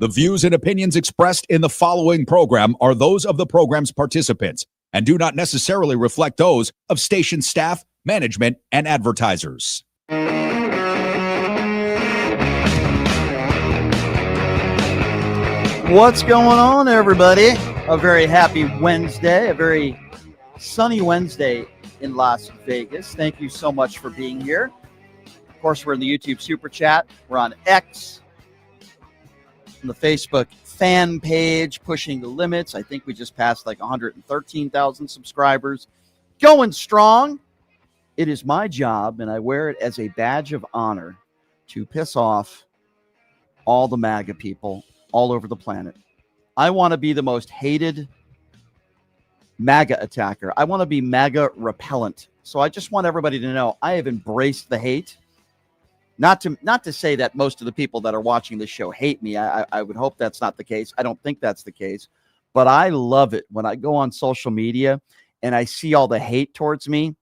The views and opinions expressed in the following program are those of the program's participants and do not necessarily reflect those of station staff, management, and advertisers. What's going on, everybody? A very happy Wednesday, a very sunny Wednesday in Las Vegas. Thank you so much for being here. Of course, we're in the YouTube Super Chat. We're on X, on the Facebook fan page, pushing the limits. I think we just passed like 113,000 subscribers. Going strong. It is my job, and I wear it as a badge of honor, to piss off all the MAGA people all over the planet. I want to be the most hated MAGA attacker. I want to be MAGA repellent. So I just want everybody to know I have embraced the hate. Not to say that most of the people that are watching this show hate me. I would hope that's not the case. I don't think that's the case. But I love it when I go on social media and I see all the hate towards me.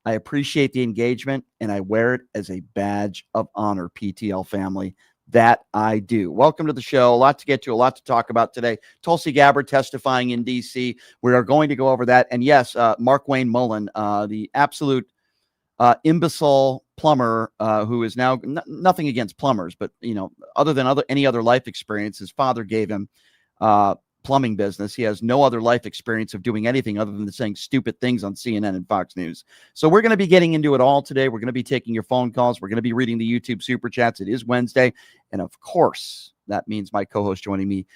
I appreciate the engagement, and I wear it as a badge of honor, PTL family. That I do. Welcome to the show. A lot to get to, a lot to talk about today. Tulsi Gabbard testifying in D.C. We are going to go over that. And yes, Markwayne Mullin, the absolute imbecile plumber who is now nothing against plumbers, but other than any other life experience, his father gave him plumbing business. He has no other life experience of doing anything other than saying stupid things on CNN and Fox News. So we're going to be getting into it all today. We're going to be taking your phone calls. We're going to be reading the YouTube Super Chats. It is Wednesday. And of course, that means my co-host joining me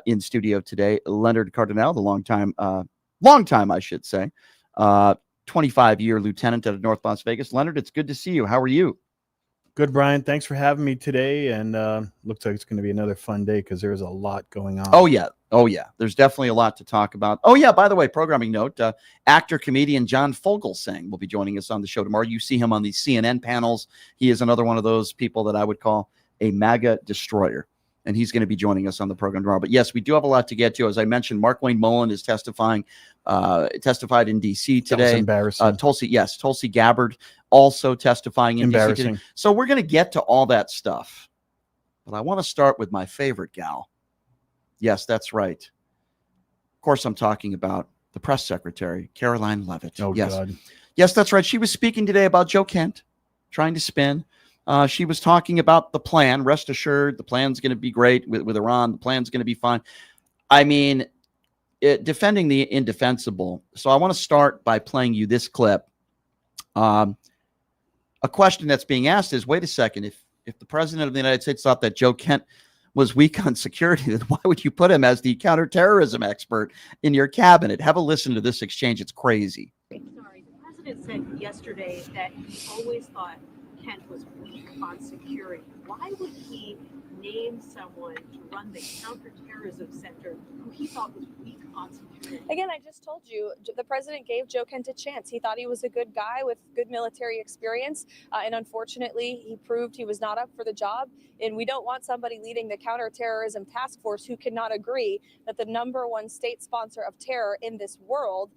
in studio today, Leonard Cardinale, the long time, I should say, 25-year lieutenant out of North Las Vegas. Leonard, it's good to see you. How are you? Good, Brian. Thanks for having me today. And looks like it's going to be another fun day because there's a lot going on. Oh, yeah. There's definitely a lot to talk about. Oh, yeah. By the way, programming note, actor, comedian John Fogelsang will be joining us on the show tomorrow. You see him on these CNN panels. He is another one of those people that I would call a MAGA destroyer. And he's going to be joining us on the program tomorrow. But yes, we do have a lot to get to. As I mentioned, Markwayne Mullin is testified in D.C. today. That was embarrassing. Tulsi Gabbard also testifying in D.C. today. So we're going to get to all that stuff. But I want to start with my favorite gal. Yes, that's right. Of course, I'm talking about the press secretary, Karoline Leavitt. Oh, yes. God. Yes, that's right. She was speaking today about Joe Kent, trying to spin. She was talking about the plan. Rest assured, the plan's going to be great with Iran. The plan's going to be fine. I mean, defending the indefensible. So I want to start by playing you this clip. A question that's being asked is, wait a second, if the president of the United States thought that Joe Kent was weak on security, then why would you put him as the counterterrorism expert in your cabinet? Have a listen to this exchange. It's crazy. Sorry, the president said yesterday that he always thought Kent was weak on security. Why would he name someone to run the counterterrorism center who he thought was weak on security? Again, I just told you, the president gave Joe Kent a chance. He thought he was a good guy with good military experience. And unfortunately, he proved he was not up for the job. And we don't want somebody leading the counterterrorism task force who cannot agree that the #1 state sponsor of terror in this world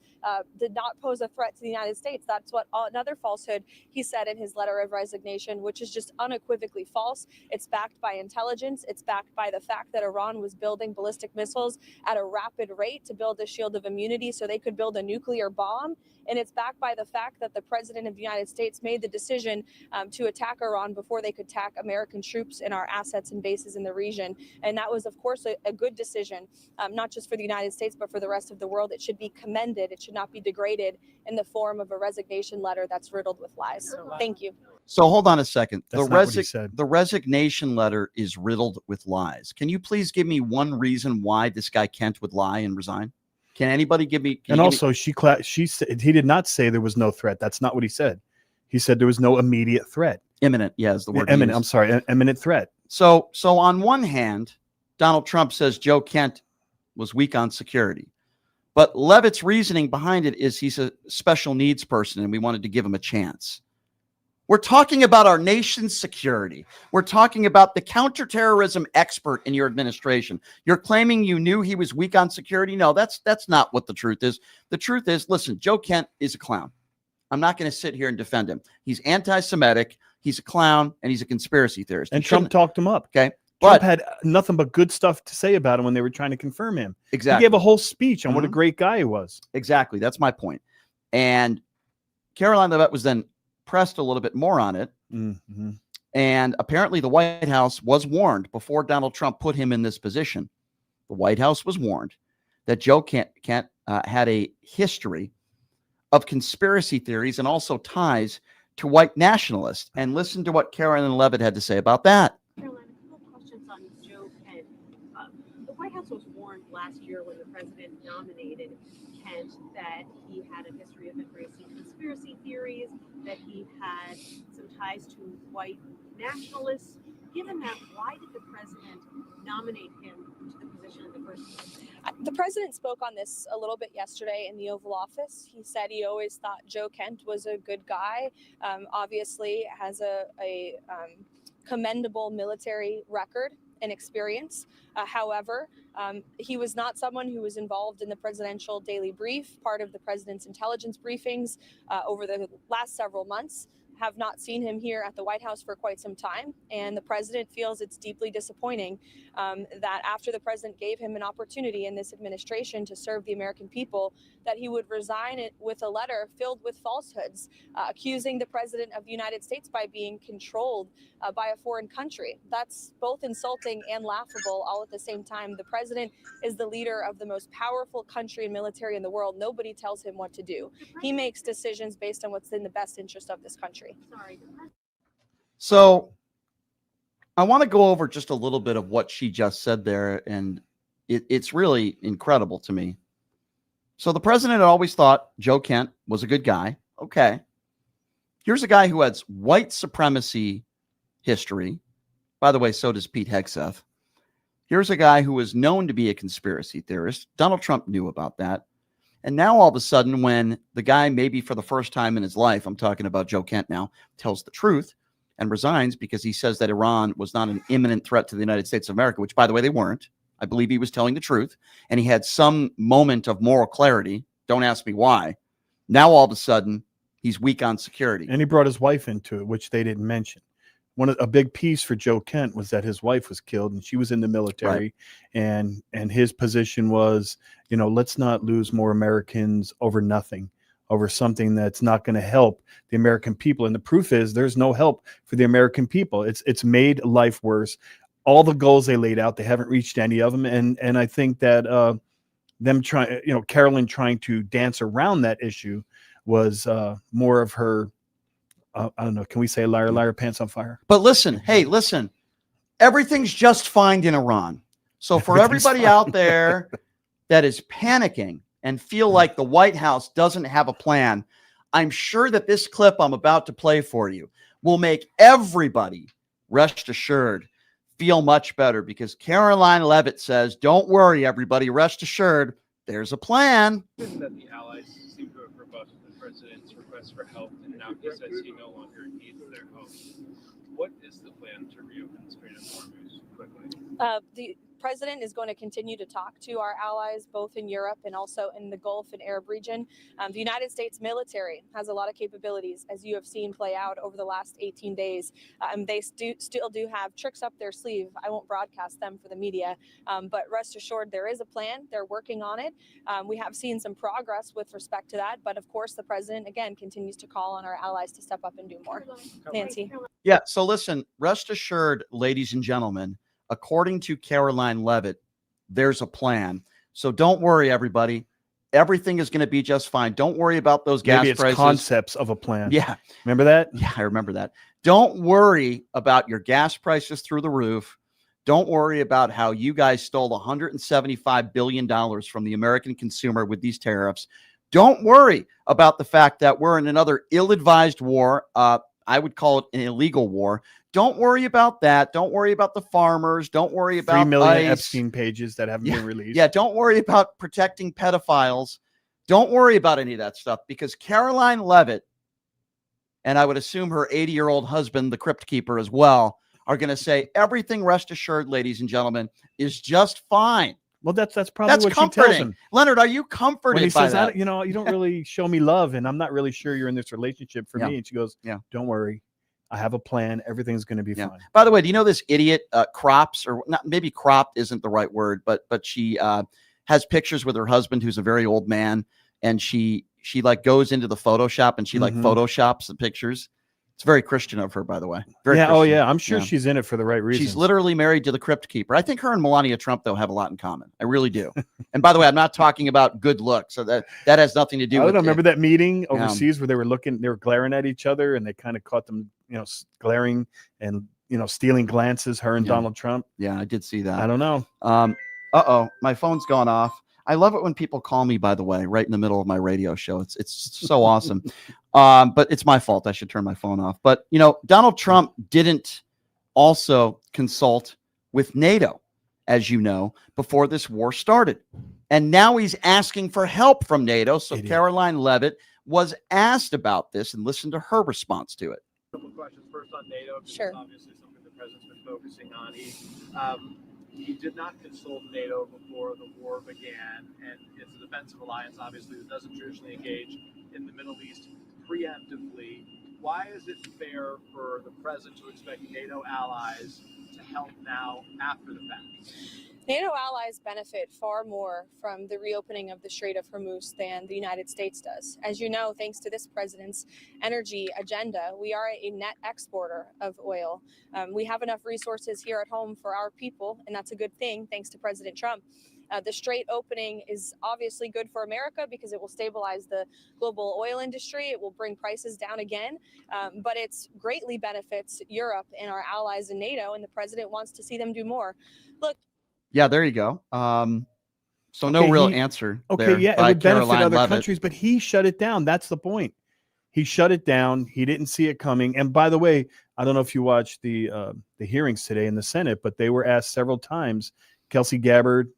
did not pose a threat to the United States. That's what another falsehood he said in his letter of resignation, which is just unequivocally false. It's backed by intelligence. It's backed by the fact that Iran was building ballistic missiles at a rapid rate to build a shield of immunity so they could build a nuclear bomb. And it's backed by the fact that the president of the United States made the decision to attack Iran before they could attack American troops and our assets and bases in the region. And that was, of course, a good decision, not just for the United States, but for the rest of the world. It should be commended. It should not be degraded in the form of a resignation letter that's riddled with lies. Thank you. So hold on a second. The resignation letter is riddled with lies. Can you please give me one reason why this guy Kent would lie and resign? Can anybody give me? She said he did not say there was no threat. That's not what he said. He said there was no immediate threat. Imminent, yeah, is the word. Imminent. I'm sorry, imminent threat. So on one hand, Donald Trump says Joe Kent was weak on security, but Leavitt's reasoning behind it is he's a special needs person and we wanted to give him a chance. We're talking about our nation's security. We're talking about the counterterrorism expert in your administration. You're claiming you knew he was weak on security? No, that's not what the truth is. The truth is, listen, Joe Kent is a clown. I'm not going to sit here and defend him. He's anti-Semitic, he's a clown, and he's a conspiracy theorist. And Trump talked him up. Okay. Trump had nothing but good stuff to say about him when they were trying to confirm him. Exactly. He gave a whole speech on what a great guy he was. Exactly. That's my point. And Caroline Leavitt was then pressed a little bit more on it. Mm-hmm. And apparently the White House was warned before Donald Trump put him in this position. The White House was warned that Joe Kent had a history of conspiracy theories and also ties to white nationalists. And listen to what Caroline Leavitt had to say about that. Caroline, a couple of questions on Joe Kent. The White House was warned last year when the president nominated Kent that he had a history of embracing conspiracy theories, that he had some ties to white nationalists. Given that, why did the president nominate him to the position in the first place? The president spoke on this a little bit yesterday in the Oval Office. He said he always thought Joe Kent was a good guy. Obviously has a commendable military record and experience. However, he was not someone who was involved in the presidential daily brief, part of the president's intelligence briefings over the last several months. Have not seen him here at the White House for quite some time. And the president feels it's deeply disappointing that after the president gave him an opportunity in this administration to serve the American people, that he would resign it with a letter filled with falsehoods, accusing the president of the United States by being controlled by a foreign country. That's both insulting and laughable all at the same time. The president is the leader of the most powerful country and military in the world. Nobody tells him what to do. He makes decisions based on what's in the best interest of this country. So I want to go over just a little bit of what she just said there, and it's really incredible to me. So the president always thought Joe Kent was a good guy. Okay. Here's a guy who has white supremacy history. By the way, so does Pete Hegseth. Here's a guy who is known to be a conspiracy theorist. Donald Trump knew about that. And now all of a sudden, when the guy, maybe for the first time in his life, I'm talking about Joe Kent now, tells the truth and resigns because he says that Iran was not an imminent threat to the United States of America, which, by the way, they weren't. I believe he was telling the truth. And he had some moment of moral clarity. Don't ask me why. Now, all of a sudden, he's weak on security. And he brought his wife into it, which they didn't mention. A big piece for Joe Kent was that his wife was killed and she was in the military. Right. And his position was, let's not lose more Americans over nothing, over something that's not going to help the American people. And the proof is there's no help for the American people. It's made life worse. All the goals they laid out, they haven't reached any of them. And I think that them trying, Carolyn trying to dance around that issue was more of her, I don't know, can we say liar, liar, pants on fire? But listen, everything's just fine in Iran. So for everybody out there that is panicking and feel like the White House doesn't have a plan, I'm sure that this clip I'm about to play for you will make everybody, rest assured, feel much better, because Caroline Leavitt says, don't worry, everybody, rest assured, there's a plan. That the allies seem to have rebuffed the president's request for help, and now he says he no longer needs their help. What is the plan to reopen the Strait of Hormuz quickly? The president is going to continue to talk to our allies, both in Europe and also in the Gulf and Arab region. The United States military has a lot of capabilities, as you have seen play out over the last 18 days. They still do have tricks up their sleeve. I won't broadcast them for the media, but rest assured there is a plan. They're working on it. We have seen some progress with respect to that, but of course the president, again, continues to call on our allies to step up and do more. Nancy. Yeah, so listen, rest assured, ladies and gentlemen, according to Caroline Leavitt, there's a plan. So don't worry, everybody. Everything is going to be just fine. Don't worry about those gas prices. Concepts of a plan. Yeah. Remember that? Yeah, I remember that. Don't worry about your gas prices through the roof. Don't worry about how you guys stole $175 billion from the American consumer with these tariffs. Don't worry about the fact that we're in another ill-advised war. I would call it an illegal war. Don't worry about that. Don't worry about the farmers. Don't worry about 3 million ICE. Epstein pages that haven't been released. Yeah, don't worry about protecting pedophiles. Don't worry about any of that stuff, because Caroline Leavitt, and I would assume her 80-year-old husband, the crypt keeper as well, are going to say everything, rest assured, ladies and gentlemen, is just fine. Well, that's probably what comforting. She tells him. Leonard, are you comforted when he by says, that? you don't really show me love, and I'm not really sure you're in this relationship for me. And she goes, don't worry. I have a plan. Everything's going to be Yeah. fine. By the way, do you know this idiot Crops, or not? Maybe cropped isn't the right word, but she has pictures with her husband, who's a very old man, and she like goes into the Photoshop and she like Photoshops the pictures. It's very Christian of her, by the way. Very yeah. Christian. Oh yeah. I'm sure she's in it for the right reasons. She's literally married to the Crypt Keeper. I think her and Melania Trump, though, have a lot in common. I really do. And by the way, I'm not talking about good looks. So that has nothing to do with it. Remember that meeting overseas where they were glaring at each other, and they kind of caught them, glaring and, stealing glances, her and Donald Trump. Yeah, I did see that. I don't know. Uh-oh, my phone's gone off. I love it when people call me, by the way, right in the middle of my radio show. It's so awesome. But it's my fault. I should turn my phone off. But, Donald Trump didn't also consult with NATO, as you know, before this war started. And now he's asking for help from NATO. So Caroline Leavitt was asked about this, and listen to her response to it. A couple questions. First on NATO, because Sure. it's obviously something the president's been focusing on. He did not consult NATO before the war began, and it's a defensive alliance, obviously, that doesn't traditionally engage in the Middle East preemptively. Why is it fair for the president to expect NATO allies to help now after the fact? NATO allies benefit far more from the reopening of the Strait of Hormuz than the United States does. As you know, thanks to this president's energy agenda, we are a net exporter of oil. We have enough resources here at home for our people, and that's a good thing, thanks to President Trump. The Strait opening is obviously good for America because it will stabilize the global oil industry. It will bring prices down again, but it greatly benefits Europe and our allies in NATO, and the president wants to see them do more. Look. Yeah, there you go. So no real answer. Okay, yeah, it would benefit other countries, but he shut it down. That's the point. He shut it down. He didn't see it coming. And by the way, I don't know if you watched the hearings today in the Senate, but they were asked several times. Kelsey Gabbard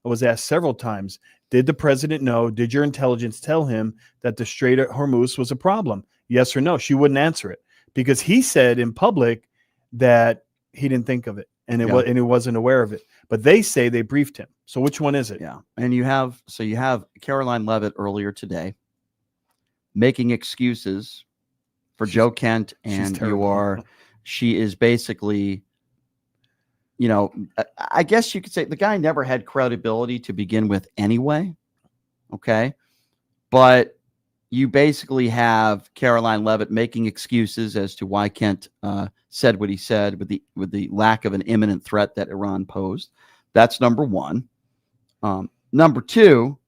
was asked several times, did the president know? Did your intelligence tell him that the Strait of Hormuz was a problem? Yes or no? She wouldn't answer it because he said in public that he didn't think of it and he wasn't aware of it. But they say they briefed him. So which one is it? Yeah. And you have Caroline Leavitt earlier today making excuses for Joe Kent, and she is basically, I guess you could say the guy never had credibility to begin with anyway. Okay. But you basically have Caroline Leavitt making excuses as to why Kent said what he said with the lack of an imminent threat that Iran posed. That's number one. Number two,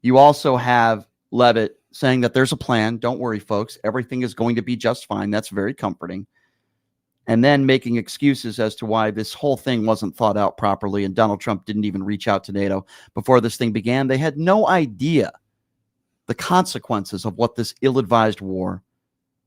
you also have Leavitt saying that there's a plan. Don't worry, folks. Everything is going to be just fine. That's very comforting. And then making excuses as to why this whole thing wasn't thought out properly, and Donald Trump didn't even reach out to NATO before this thing began. They had no idea the consequences of what this ill-advised war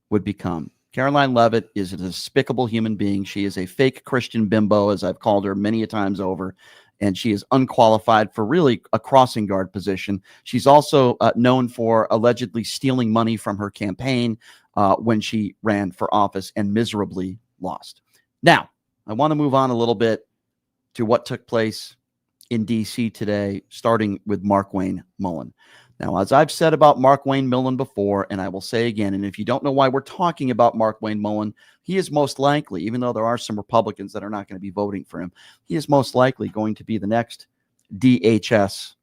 would become. Caroline Leavitt is a despicable human being. She is a fake Christian bimbo, as I've called her many a times over, and she is unqualified for really a crossing guard position. She's also known for allegedly stealing money from her campaign when she ran for office and miserably lost. Now, I want to move on a little bit to what took place in D.C. today, starting with Markwayne Mullin. Now, as I've said about Markwayne Mullin before, and I will say again, and if you don't know why we're talking about Markwayne Mullin, he is most likely, even though there are some Republicans that are not going to be voting for him, he is most likely going to be the next DHS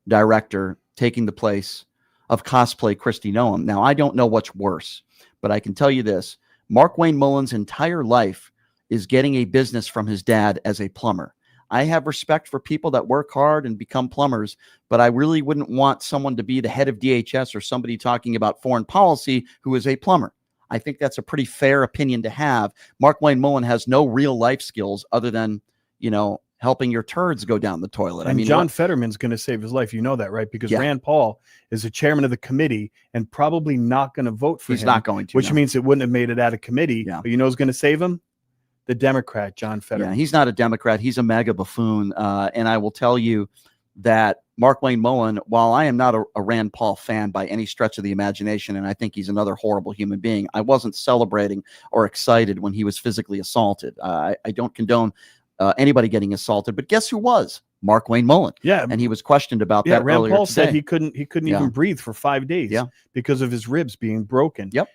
director, taking the place of cosplay Kristi Noem. Now, I don't know what's worse, but I can tell you this. Markwayne Mullin's entire life is getting a business from his dad as a plumber. I have respect for people that work hard and become plumbers, but I really wouldn't want someone to be the head of DHS or somebody talking about foreign policy who is a plumber. I think that's a pretty fair opinion to have. Markwayne Mullin has no real life skills other than, helping your turds go down the toilet. And John Fetterman's going to save his life. You know that, right? Because Rand Paul is the chairman of the committee and probably not going to vote for him. He's not going to. Which means it wouldn't have made it out of committee. Yeah. But you know who's going to save him? The Democrat, John Fetterman. Yeah, he's not a Democrat. He's a mega buffoon. And I will tell you that Markwayne Mullin, while I am not a Rand Paul fan by any stretch of the imagination, and I think he's another horrible human being, I wasn't celebrating or excited when he was physically assaulted. I don't condone anybody getting assaulted, but guess who was? Markwayne Mullin. Yeah. And he was questioned about that Rand earlier Paul today. said he couldn't even breathe for 5 days because of his ribs being broken. Yep.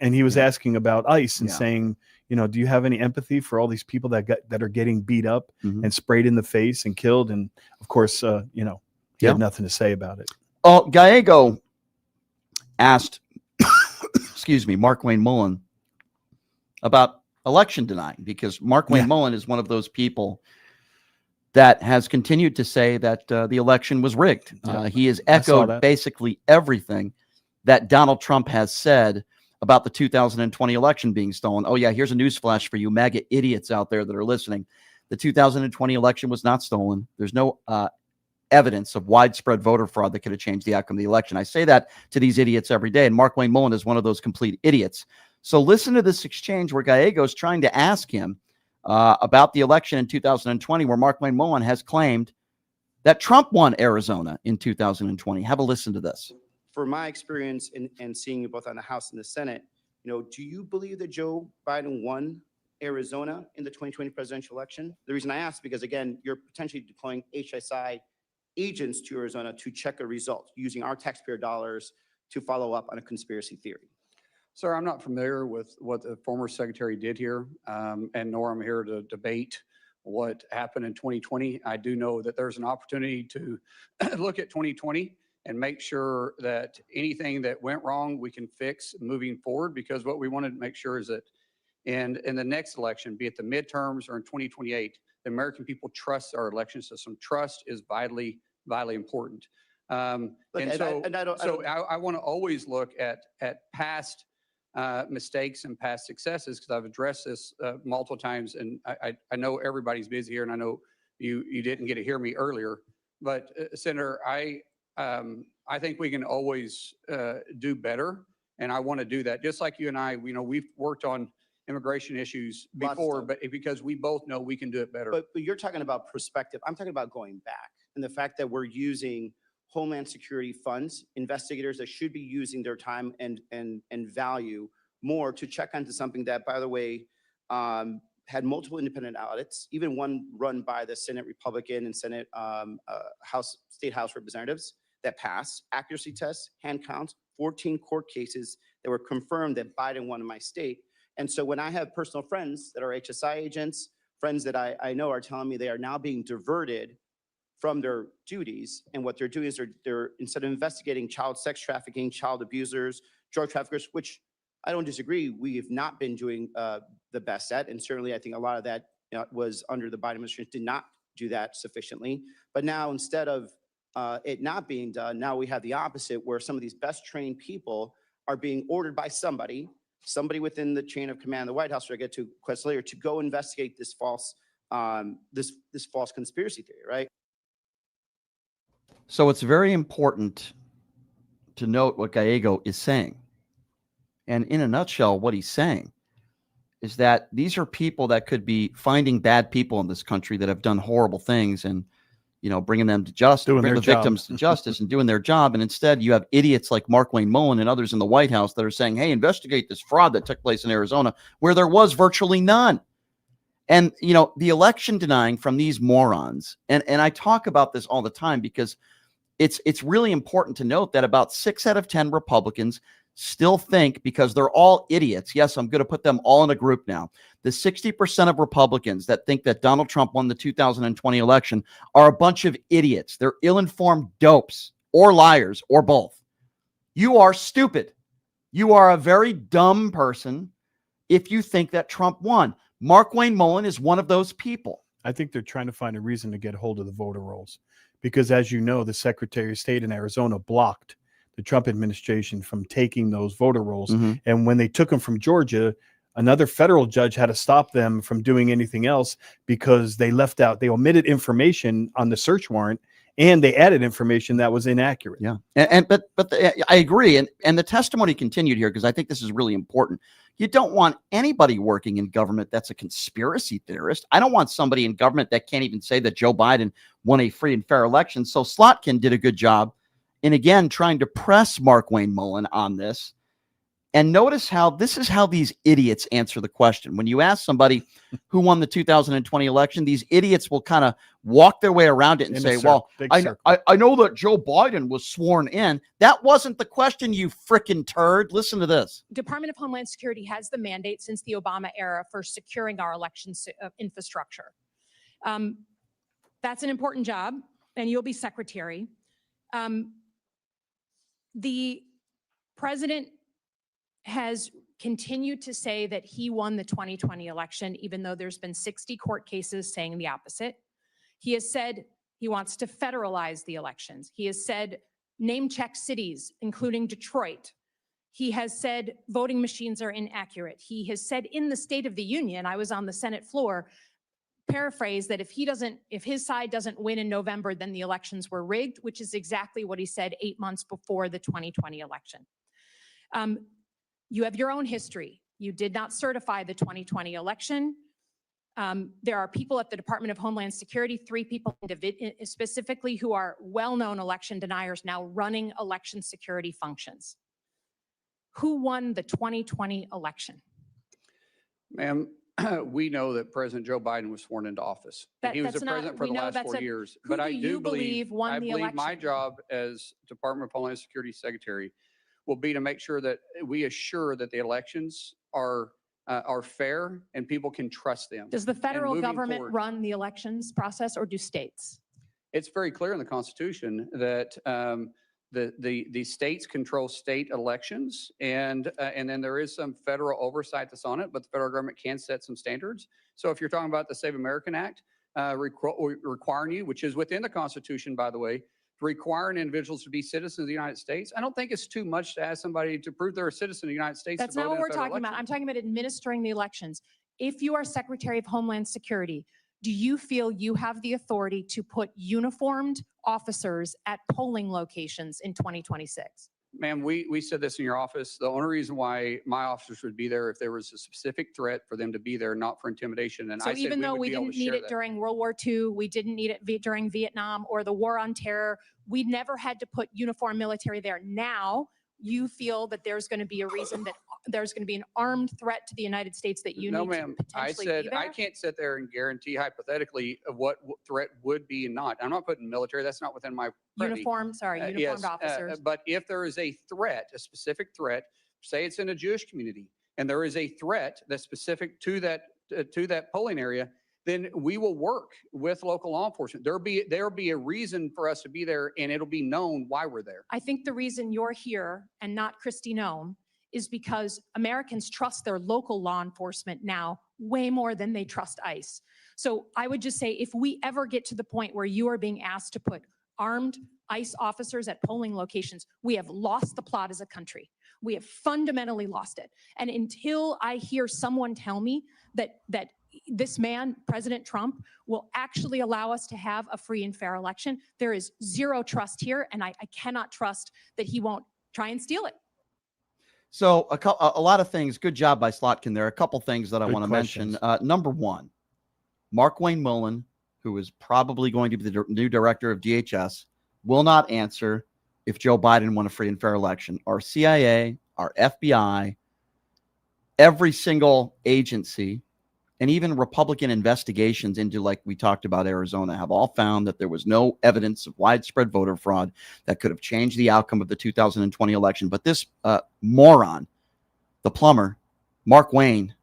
and he was asking about ICE and Yeah. saying, you know, do you have any empathy for all these people that are getting beat up Mhm. and sprayed in the face and killed? And of course, you know, he Yeah. had nothing to say about it. Oh, Gallego asked, excuse me, Markwayne Mullin about election denying, because Markwayne Mullin is one of those people that has continued to say that the election was rigged. He has echoed basically everything that Donald Trump has said about the 2020 election being stolen. Oh, yeah, here's a newsflash for you MAGA idiots out there that are listening. The 2020 election was not stolen. There's no evidence of widespread voter fraud that could have changed the outcome of the election. I say that to these idiots every day, and Markwayne Mullin is one of those complete idiots. So listen to this exchange where Gallego is trying to ask him about the election in 2020, where Markwayne Mullin has claimed that Trump won Arizona in 2020. Have a listen to this. For my experience in seeing you both on the House and the Senate, you know, do you believe that Joe Biden won Arizona in the 2020 presidential election? The reason I ask, because again, you're potentially deploying HSI agents to Arizona to check a result using our taxpayer dollars to follow up on a conspiracy theory. Sir, I'm not familiar with what the former secretary did here, and nor am I here to debate what happened in 2020. I do know that there's an opportunity to look at 2020 and make sure that anything that went wrong we can fix moving forward, because what we wanted to make sure is that in the next election, be it the midterms or in 2028, the American people trust our election system. Trust is vitally important. I want to always look at past mistakes and past successes, because I've addressed this multiple times, and I know everybody's busy here, and I know you didn't get to hear me earlier, but Senator, I think we can always do better, and I want to do that. Just like you and I, you know, we've worked on immigration issues before, but because we both know we can do it better. But you're talking about perspective. I'm talking about going back, and the fact that we're using Homeland Security funds, investigators that should be using their time and value more to check onto something that, by the way, had multiple independent audits, even one run by the Senate Republican and Senate State House representatives that passed accuracy tests, hand counts, 14 court cases that were confirmed that Biden won in my state. And so when I have personal friends that are HSI agents, friends that I know are telling me they are now being diverted from their duties, and what they're doing is they're instead of investigating child sex trafficking, child abusers, drug traffickers, which I don't disagree, we have not been doing the best at, and certainly I think a lot of that was under the Biden administration, did not do that sufficiently. But now instead of it not being done, now we have the opposite, where some of these best trained people are being ordered by somebody within the chain of command of the White House, which I get to quest later, to go investigate this false this false conspiracy theory, right? So it's very important to note what Gallego is saying. And in a nutshell, what he's saying is that these are people that could be finding bad people in this country that have done horrible things and, you know, bringing them to justice, bring the victims to justice and doing their job. And instead you have idiots like Markwayne Mullin and others in the White House that are saying, hey, investigate this fraud that took place in Arizona, where there was virtually none. And, you know, the election denying from these morons. And I talk about this all the time because it's really important to note that about 6 out of 10 Republicans still think, because they're all idiots. Yes, I'm going to put them all in a group now. The 60% of Republicans that think that Donald Trump won the 2020 election are a bunch of idiots. They're ill-informed dopes or liars or both. You are stupid. You are a very dumb person if you think that Trump won. Markwayne Mullin is one of those people. I think they're trying to find a reason to get hold of the voter rolls, because as you know, the Secretary of State in Arizona blocked the Trump administration from taking those voter rolls. Mm-hmm. And when they took them from Georgia, another federal judge had to stop them from doing anything else because they omitted information on the search warrant, and they added information that was inaccurate. Yeah. But I agree. And the testimony continued here, because I think this is really important. You don't want anybody working in government that's a conspiracy theorist. I don't want somebody in government that can't even say that Joe Biden won a free and fair election. So Slotkin did a good job in, again, trying to press Markwayne Mullin on this. And notice how this is how these idiots answer the question. When you ask somebody who won the 2020 election, these idiots will kind of walk their way around it and say, well, I know that Joe Biden was sworn in. That wasn't the question, you frickin' turd. Listen to this. Department of Homeland Security has the mandate since the Obama era for securing our election infrastructure. That's an important job, and you'll be secretary. The president has continued to say that he won the 2020 election, even though there's been 60 court cases saying the opposite. He has said he wants to federalize the elections. He has said name check cities, including Detroit. He has said voting machines are inaccurate. He has said in the State of the Union, I was on the Senate floor, paraphrase that if his side doesn't win in November, then the elections were rigged, which is exactly what he said 8 months before the 2020 election. You have your own history. You did not certify the 2020 election. There are people at the Department of Homeland Security, 3 people specifically, who are well-known election deniers now running election security functions. Who won the 2020 election? Ma'am, we know that President Joe Biden was sworn into office. He was the president for the last 4 years. But I do believe my job as Department of Homeland Security Secretary will be to make sure that we assure that the elections are fair and people can trust them. Does the federal government run the elections process, or do states? It's very clear in the Constitution that the states control state elections, and then there is some federal oversight that's on it, but the federal government can set some standards. So if you're talking about the Save American Act, requiring you, which is within the Constitution, by the way, requiring individuals to be citizens of the United States, I don't think it's too much to ask somebody to prove they're a citizen of the United States. That's not what we're talking about. I'm talking about administering the elections. If you are Secretary of Homeland Security, do you feel you have the authority to put uniformed officers at polling locations in 2026? Ma'am, we said this in your office. The only reason why my officers would be there if there was a specific threat for them to be there, not for intimidation. And so even though we didn't need it during World War II, we didn't need it during Vietnam or the War on Terror, we never had to put uniformed military there. Now you feel that there's going to be a reason that there's going to be an armed threat to the United States that you no, need ma'am. to potentially I said be there? I can't sit there and guarantee hypothetically of what threat would be and not. I'm not putting military. That's not within my purview. Uniformed Yes, officers. But if there is a threat, a specific threat, say it's in a Jewish community, and there is a threat that's specific to that polling area, then we will work with local law enforcement. There'll be a reason for us to be there, and it'll be known why we're there. I think the reason you're here and not Kristi Noem is because Americans trust their local law enforcement now way more than they trust ICE. So I would just say, if we ever get to the point where you are being asked to put armed ICE officers at polling locations, we have lost the plot as a country. We have fundamentally lost it. And until I hear someone tell me that this man, President Trump, will actually allow us to have a free and fair election, there is zero trust here, and I cannot trust that he won't try and steal it. So a lot of things. Good job by Slotkin there. A couple things that I want to mention. Number one, Markwayne Mullin, who is probably going to be the new director of DHS, will not answer if Joe Biden won a free and fair election. Our CIA, our FBI, every single agency, and even Republican investigations into, like we talked about, Arizona, have all found that there was no evidence of widespread voter fraud that could have changed the outcome of the 2020 election. But this moron, the plumber, Markwayne,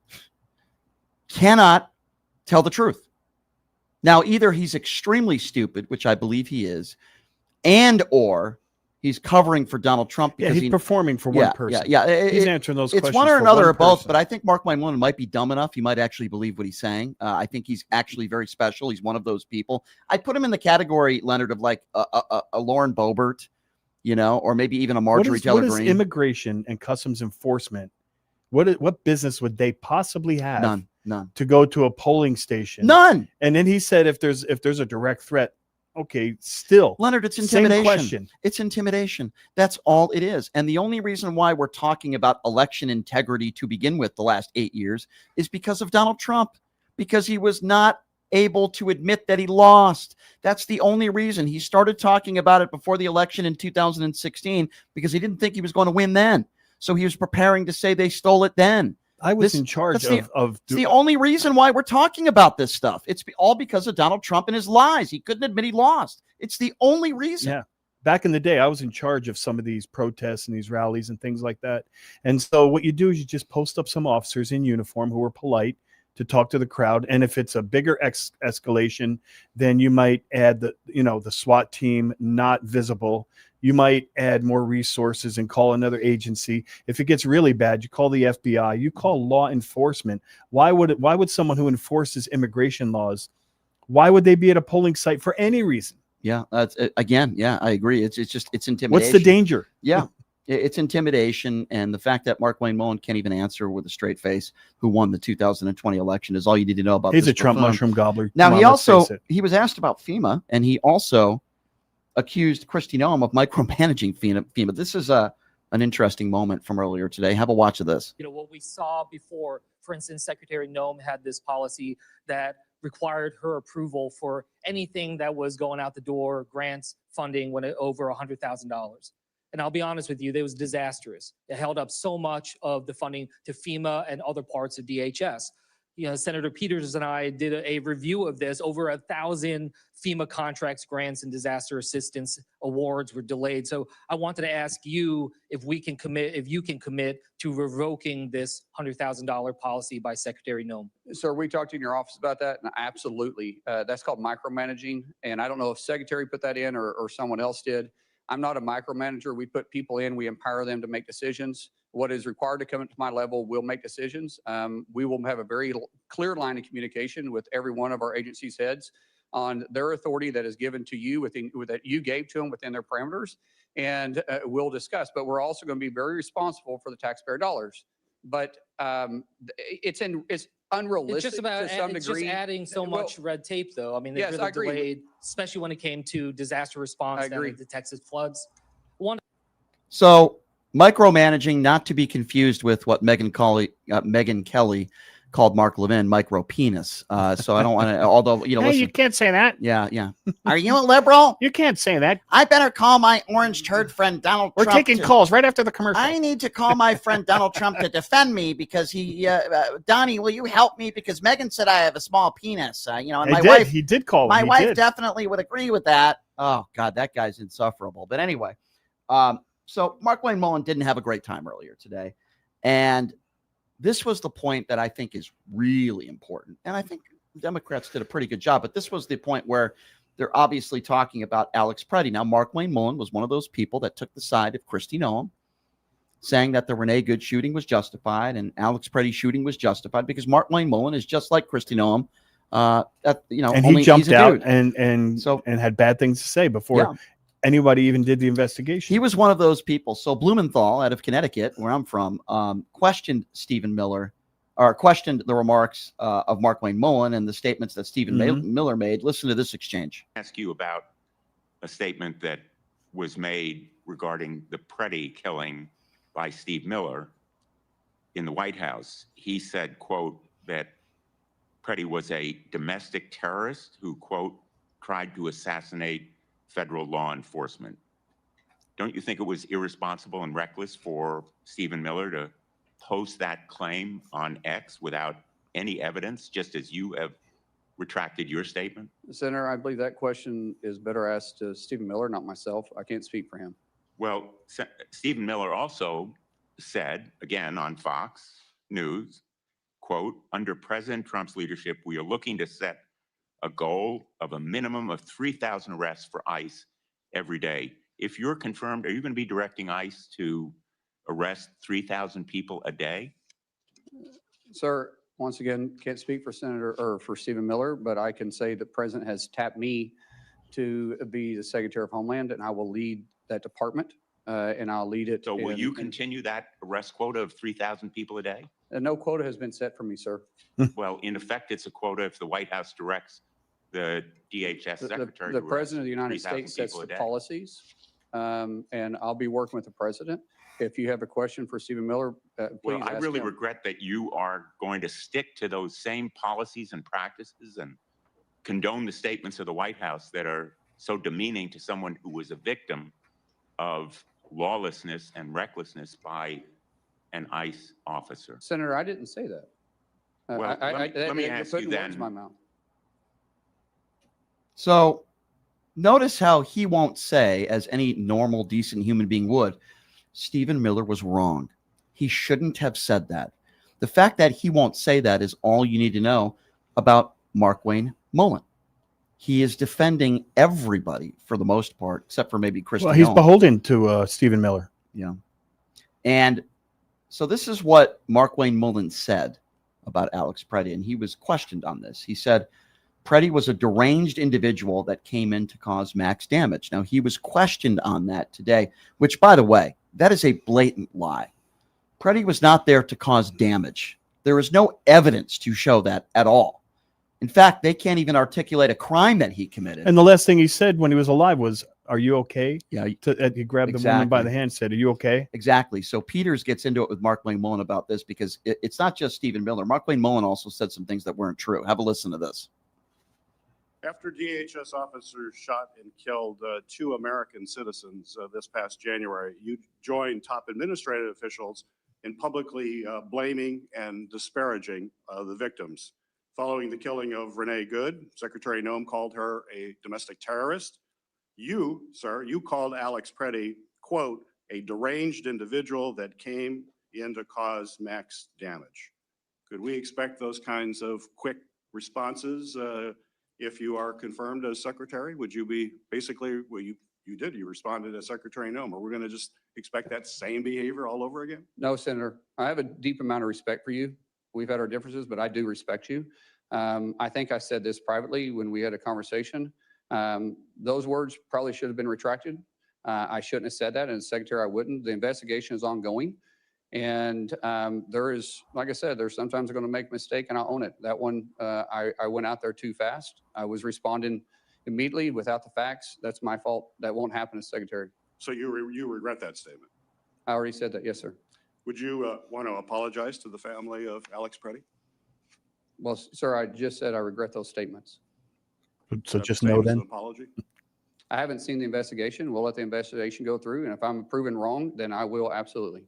cannot tell the truth. Now, either he's extremely stupid, which I believe he is, and or he's covering for Donald Trump because he's performing for one person. He's answering those questions. It's one or another or both, but I think Markwayne Mullin might be dumb enough. He might actually believe what he's saying. I think he's actually very special. He's one of those people. I put him in the category, Leonard, of like a Lauren Boebert, or maybe even a Marjorie Taylor Greene. What is immigration and customs enforcement? What business would they possibly have? None. To go to a polling station? None. And then he said, if there's a direct threat. Okay, still. Leonard, it's intimidation. Same question. It's intimidation. That's all it is. And the only reason why we're talking about election integrity to begin with the last 8 years is because of Donald Trump, because he was not able to admit that he lost. That's the only reason. He started talking about it before the election in 2016 because he didn't think he was going to win then. So he was preparing to say they stole it then. I was This- in charge that's of It's the only reason why we're talking about this stuff. It's all because of Donald Trump and his lies. He couldn't admit he lost. It's the only reason. Yeah. Back in the day, I was in charge of some of these protests and these rallies and things like that. And so what you do is you just post up some officers in uniform who are polite to talk to the crowd. And if it's a bigger escalation, then you might add the SWAT team not visible. You might add more resources and call another agency. If it gets really bad, you call the FBI, you call law enforcement. Why would someone who enforces immigration laws, why would they be at a polling site for any reason? Yeah, that's again. Yeah, I agree. It's intimidation. What's the danger? Yeah, it's intimidation, and the fact that Markwayne Mullin can't even answer with a straight face who won the 2020 election is all you need to know about. He's this a Trump buffoon. mushroom gobbler. Now Come he on, let's also face it. he was asked about FEMA, and he also accused Kristi Noem of micromanaging FEMA. This is an interesting moment from earlier today. Have a watch of this. What we saw before, for instance, Secretary Noem had this policy that required her approval for anything that was going out the door, grants, funding, when it over $100,000. And I'll be honest with you, it was disastrous. It held up so much of the funding to FEMA and other parts of DHS. Senator Peters and I did a review of this. Over 1,000 FEMA contracts, grants, and disaster assistance awards were delayed. So I wanted to ask you if you can commit to revoking this $100,000 policy by Secretary Noem. Sir, we talked in your office about that, and absolutely. That's called micromanaging, and I don't know if Secretary put that in or someone else did. I'm not a micromanager. We put people in, we empower them to make decisions. What is required to come to my level, we'll make decisions. We will have a very clear line of communication with every one of our agency's heads on their authority that is given to you that you gave to them within their parameters, and we'll discuss. But we're also going to be very responsible for the taxpayer dollars. But it's unrealistic It's just about to some it's degree. just adding so much red tape, though. I mean, they Yes, really I agree. delayed, especially when it came to disaster response I agree. and the Texas floods. So micromanaging, not to be confused with what Megyn Kelly called Mark Levin micro penis. So I don't want to. Although Hey, listen, you can't say that. yeah. Are you a liberal? You can't say that. I better call my orange turd friend Donald We're Trump. taking calls right after the commercial. I need to call my friend Donald Trump to defend me because Donnie, will you help me? Because Megan said I have a small penis. And my wife, he did call. my He wife did. definitely would agree with that. Oh God, that guy's insufferable. But anyway, so Markwayne Mullin didn't have a great time earlier today, and this was the point that I think is really important. And I think the Democrats did a pretty good job, but this was the point where they're obviously talking about Alex Preddy. Now, Markwayne Mullin was one of those people that took the side of Kristi Noem, saying that the Renee Good shooting was justified and Alex Preddy shooting was justified because Markwayne Mullin is just like Kristi Noem. And only he jumped he's a out dude. and had bad things to say before anybody even did the investigation. He was one of those people. So Blumenthal out of Connecticut, where I'm from, questioned Stephen Miller, or questioned the remarks of Markwayne Mullin and the statements that Stephen Miller made. Listen to this exchange. Ask you about a statement that was made regarding the Preddy killing by Steve Miller in the White House. He said, quote, that Preddy was a domestic terrorist who, quote, tried to assassinate federal law enforcement. Don't you think it was irresponsible and reckless for Stephen Miller to post that claim on X without any evidence, just as you have retracted your statement? Senator, I believe that question is better asked to Stephen Miller, not myself. I can't speak for him. Well, Stephen Miller also said, again on Fox News, quote, under President Trump's leadership, we are looking to set a goal of a minimum of 3,000 arrests for ICE every day. If you're confirmed, are you going to be directing ICE to arrest 3,000 people a day? Sir, once again, can't speak for for Stephen Miller, but I can say the president has tapped me to be the Secretary of Homeland, and I will lead that department, and I'll lead it. So will you continue that arrest quota of 3,000 people a day? No quota has been set for me, sir. Well, in effect, it's a quota if the White House directs the DHS secretary. The president of the United States sets the policies, and I'll be working with the president. If you have a question for Stephen Miller, please well, I ask really him. regret that you are going to stick to those same policies and practices and condone the statements of the White House that are so demeaning to someone who was a victim of lawlessness and recklessness by an ICE officer. Senator, I didn't say that. Well, let me you're ask you putting words in my then. mouth. So notice how he won't say, as any normal, decent human being would, Stephen Miller was wrong. He shouldn't have said that. The fact that he won't say that is all you need to know about Markwayne Mullin. He is defending everybody for the most part, except for maybe Christy. Well, he's Nome. beholden to Stephen Miller. Yeah. And so this is what Markwayne Mullin said about Alex Preddy, and he was questioned on this. He said, Preddy was a deranged individual that came in to cause max damage. Now, he was questioned on that today, which, by the way, that is a blatant lie. Preddy was not there to cause damage. There is no evidence to show that at all. In fact, they can't even articulate a crime that he committed. And the last thing he said when he was alive was, "Are you okay?" Yeah, he grabbed the woman by the hand and said, "Are you okay?" Exactly. So Peters gets into it with Markwayne Mullin about this because it's not just Stephen Miller. Markwayne Mullin also said some things that weren't true. Have a listen to this. After DHS officers shot and killed 2 American citizens this past January, you joined top administrative officials in publicly blaming and disparaging the victims. Following the killing of Renee Good, Secretary Nome called her a domestic terrorist. You, sir, you called Alex Preddy, quote, a deranged individual that came in to cause max damage. Could we expect those kinds of quick responses if you are confirmed as secretary? Would you be basically, well, you responded as Secretary Nome. Are we going to just expect that same behavior all over again? No, Senator, I have a deep amount of respect for you. We've had our differences, but I do respect you. I think I said this privately when we had a conversation. Those words probably should have been retracted. I shouldn't have said that, and as Secretary, I wouldn't. The investigation is ongoing, and there is, like I said, there's sometimes going to make a mistake, and I'll own it. That one, I went out there too fast. I was responding immediately without the facts. That's my fault. That won't happen as Secretary. So you regret that statement? I already said that, yes, sir. Would you want to apologize to the family of Alex Preddy? Well, sir, I just said I regret those statements. So just Same know as then. an apology? I haven't seen the investigation. We'll let the investigation go through, and if I'm proven wrong, then I will absolutely.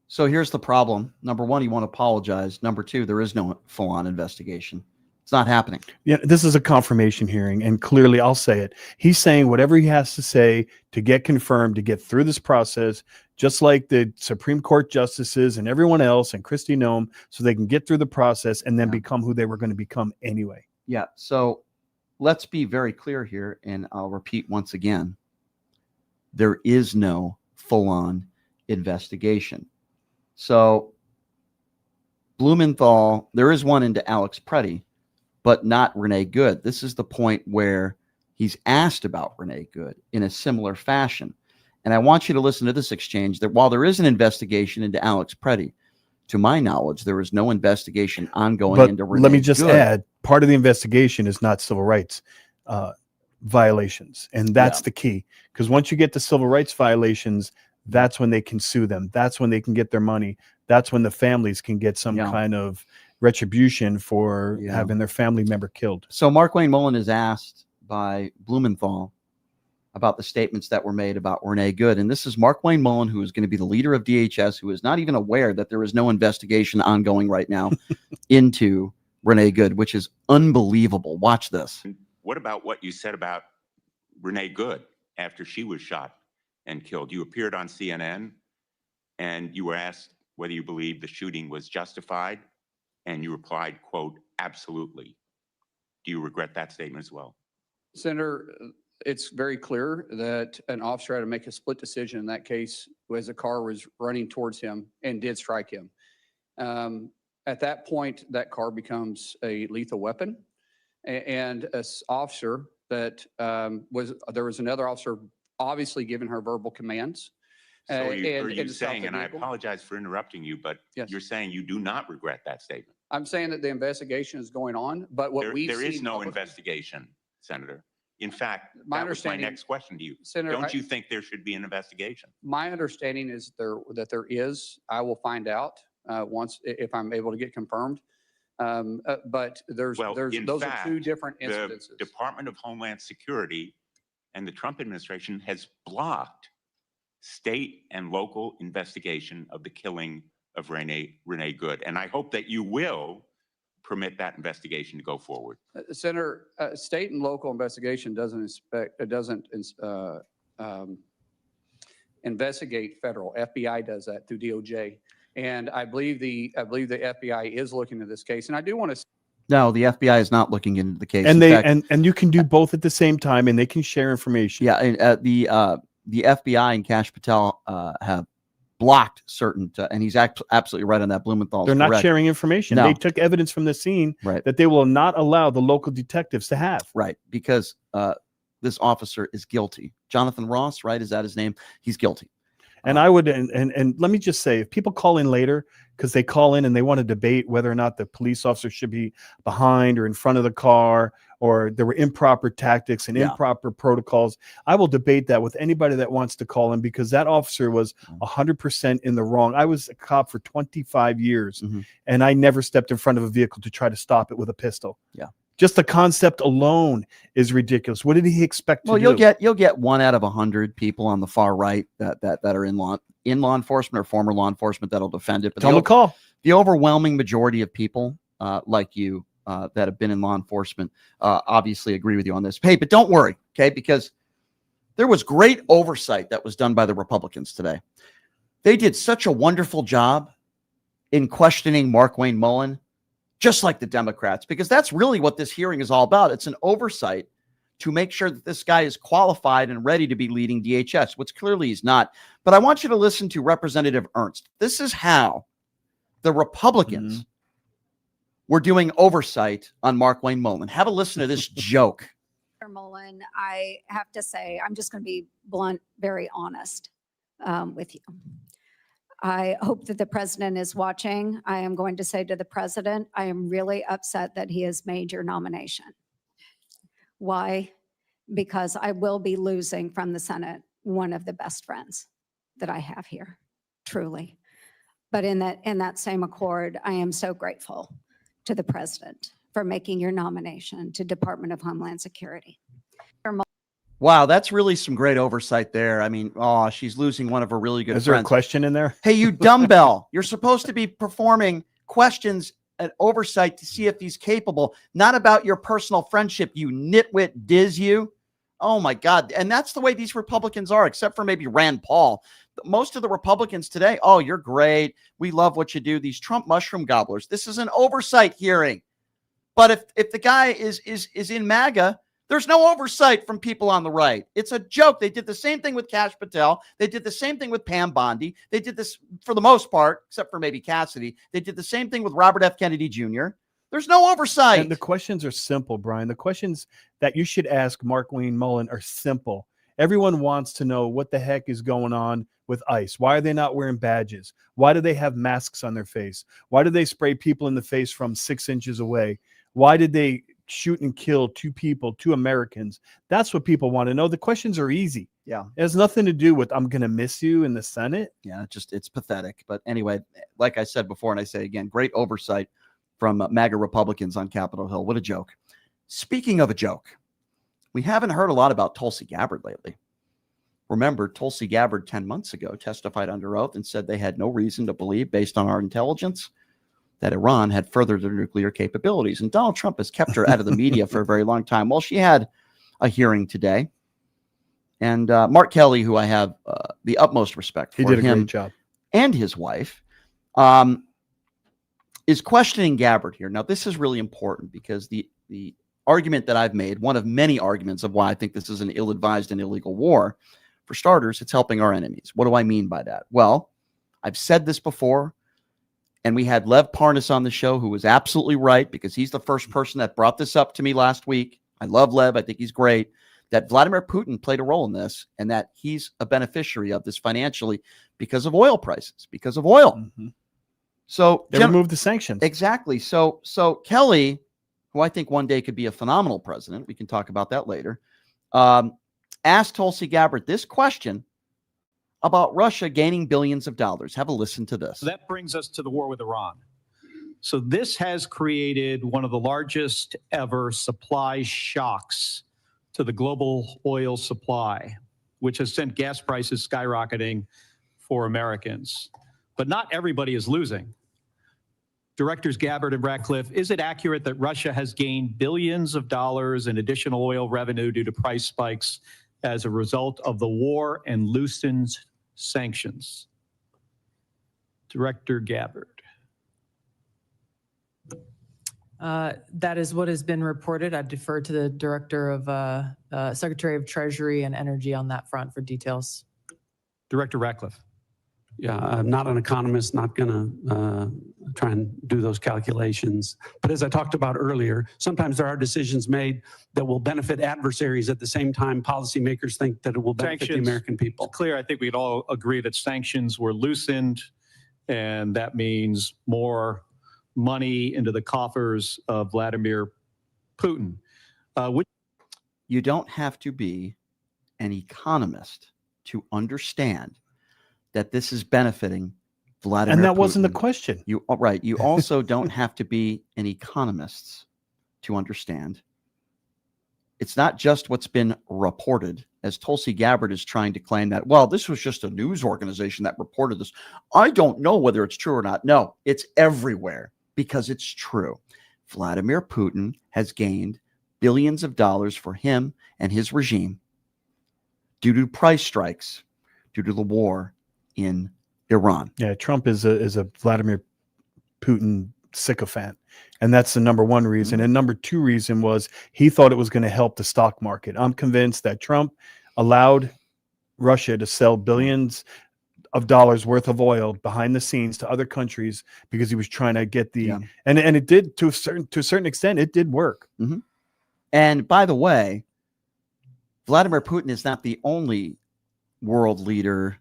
So here's the problem. Number one, he won't apologize. Number two, there is no full-on investigation. It's not happening. Yeah, this is a confirmation hearing, and clearly I'll say it. He's saying whatever he has to say to get confirmed, to get through this process, just like the Supreme Court justices and everyone else and Christy Nome, so they can get through the process and then become who they were going to become anyway. Yeah, so let's be very clear here, and I'll repeat once again. There is no full-on investigation. So Blumenthal, there is one into Alex Preddy, but not Renee Good. This is the point where he's asked about Renee Good in a similar fashion. And I want you to listen to this exchange that while there is an investigation into Alex Preddy, to my knowledge, there is no investigation ongoing into Renee Good. Let me just add, part of the investigation is not civil rights violations. And that's the key. Because once you get to civil rights violations, that's when they can sue them. That's when they can get their money. That's when the families can get some kind of retribution for having their family member killed. So Markwayne Mullin is asked by Blumenthal about the statements that were made about Renee Good. And this is Markwayne Mullin, who is going to be the leader of DHS, who is not even aware that there is no investigation ongoing right now into Renee Good, which is unbelievable. Watch this. What about what you said about Renee Good after she was shot and killed? You appeared on CNN and you were asked whether you believe the shooting was justified, and you replied, quote, absolutely. Do you regret that statement as well? Senator, It's very clear that an officer had to make a split decision in that case as the car was running towards him and did strike him. At that point, that car becomes a lethal weapon. And an officer that there was another officer obviously giving her verbal commands. So are you saying, and I apologize for interrupting you, but you're saying you do not regret that statement? I'm saying that the investigation is going on, but what there is no investigation, Senator. In fact, that was my next question to you. Senator, don't you think there should be an investigation? My understanding is that there is. I will find out once if I'm able to get confirmed. But those are two different incidences. The Department of Homeland Security and the Trump administration has blocked state and local investigation of the killing of Renee Good. And I hope that you will permit that investigation to go forward. Senator, state and local investigation doesn't investigate federal. FBI does that through DOJ. And I believe the FBI is looking at this case. And I do want to. No, the FBI is not looking into the case. And In they fact, and you can do both at the same time, and they can share information. yeah, and the FBI and Kash Patel have blocked certain, and he's absolutely right on that. Blumenthal. They're not sharing information. No. They took evidence from the scene Right. that they will not allow the local detectives to have. Right, because this officer is guilty. Jonathan Ross, right? Is that his name? He's guilty. And I would, and let me just say, if people call in later because they call in and they want to debate whether or not the police officer should be behind or in front of the car, or there were improper tactics and improper protocols, I will debate that with anybody that wants to call in, because that officer was 100% in the wrong. I was a cop for 25 years, and I never stepped in front of a vehicle to try to stop it with a pistol. Yeah. Just the concept alone is ridiculous. What did he expect to do? You'll get 1 out of 100 people on the far right that are in law enforcement or former law enforcement that'll defend it. But Tell them to call. The overwhelming majority of people like you that have been in law enforcement obviously agree with you on this. Hey, but don't worry, okay? Because there was great oversight that was done by the Republicans today. They did such a wonderful job in questioning Markwayne Mullin, just like the Democrats, because that's really what this hearing is all about. It's an oversight to make sure that this guy is qualified and ready to be leading DHS, which clearly he's not. But I want you to listen to Representative Ernst. This is how the Republicans were doing oversight on Markwayne Mullin. Have a listen to this joke. Mr. Mullen, I have to say, I'm just going to be blunt, very honest with you. I hope that the president is watching. I am going to say to the president, I am really upset that he has made your nomination. Why? Because I will be losing from the Senate one of the best friends that I have here, truly. But in that same accord, I am so grateful to the president for making your nomination to Department of Homeland Security. Wow, that's really some great oversight there. I mean, she's losing one of her really good friends. Is there a question in there? Hey, you dumbbell, you're supposed to be performing questions and oversight to see if he's capable, not about your personal friendship, you nitwit diz you. Oh my God. And that's the way these Republicans are, except for maybe Rand Paul. Most of the Republicans today, oh, you're great. We love what you do. These Trump mushroom gobblers. This is an oversight hearing. But if the guy is in MAGA, there's no oversight from people on the right. It's a joke. They did the same thing with Kash Patel. They did the same thing with Pam Bondi. They did this for the most part, except for maybe Cassidy. They did the same thing with Robert F. Kennedy Jr. There's no oversight. And the questions are simple, Brian. The questions that you should ask Markwayne Mullin are simple. Everyone wants to know what the heck is going on with ICE. Why are they not wearing badges? Why do they have masks on their face? Why do they spray people in the face from 6 inches away? Why did they shoot and kill 2 people, 2 Americans? That's what people want to know. The questions are easy. Yeah. It has nothing to do with, I'm going to miss you in the Senate. Yeah, it's pathetic. But anyway, like I said before, and I say again, great oversight from MAGA Republicans on Capitol Hill. What a joke. Speaking of a joke, we haven't heard a lot about Tulsi Gabbard lately. Remember, Tulsi Gabbard 10 months ago testified under oath and said they had no reason to believe, based on our intelligence, that Iran had furthered their nuclear capabilities. And Donald Trump has kept her out of the media for a very long time. Well, she had a hearing today. And Mark Kelly, who I have the utmost respect for, he did a him great job, and his wife, is questioning Gabbard here. Now, this is really important because the argument that I've made, one of many arguments of why I think this is an ill-advised and illegal war, for starters, it's helping our enemies. What do I mean by that? Well, I've said this before, and we had Lev Parnas on the show, who was absolutely right, because he's the first person that brought this up to me last week. I love Lev. I think he's great. That Vladimir Putin played a role in this, and that he's a beneficiary of this financially because of oil prices, because of oil. So they removed the sanctions. Exactly. So Kelly, who I think one day could be a phenomenal president, we can talk about that later, asked Tulsi Gabbard this question about Russia gaining billions of dollars. Have a listen to this. So that brings us to the war with Iran. So this has created one of the largest ever supply shocks to the global oil supply, which has sent gas prices skyrocketing for Americans. But not everybody is losing. Directors Gabbard and Ratcliffe, is it accurate that Russia has gained billions of dollars in additional oil revenue due to price spikes as a result of the war and loosened sanctions? Director Gabbard. That is what has been reported. I defer to the Director of Secretary of Treasury and Energy on that front for details. Director Ratcliffe. Yeah, I'm not an economist, not going to try and do those calculations. But as I talked about earlier, sometimes there are decisions made that will benefit adversaries at the same time policymakers think that it will benefit the American people. It's clear, I think we'd all agree that sanctions were loosened, and that means more money into the coffers of Vladimir Putin. You don't have to be an economist to understand that this is benefiting Vladimir Putin. And that wasn't the question. Right. You also don't have to be an economist to understand. It's not just what's been reported, as Tulsi Gabbard is trying to claim that, well, this was just a news organization that reported this. I don't know whether it's true or not. No, it's everywhere because it's true. Vladimir Putin has gained billions of dollars for him and his regime due to price strikes, due to the war in Iran. Yeah, Trump is a Vladimir Putin sycophant. And that's the number one reason. And number two reason was he thought it was going to help the stock market. I'm convinced that Trump allowed Russia to sell billions of dollars worth of oil behind the scenes to other countries because he was trying to get the and it did to a certain extent, it did work. Mm-hmm. And by the way, Vladimir Putin is not the only world leader.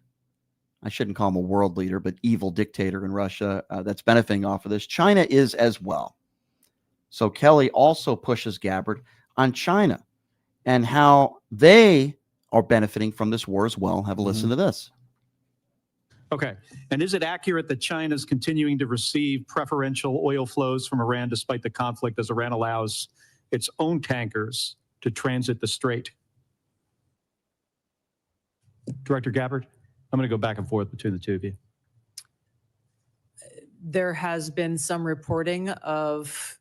I shouldn't call him a world leader, but evil dictator in Russia that's benefiting off of this. China is as well. So Kelly also pushes Gabbard on China and how they are benefiting from this war as well. Have a listen to this. Okay. And is it accurate that China is continuing to receive preferential oil flows from Iran despite the conflict as Iran allows its own tankers to transit the strait? Director Gabbard? I'm going to go back and forth between the two of you. There has been some reporting of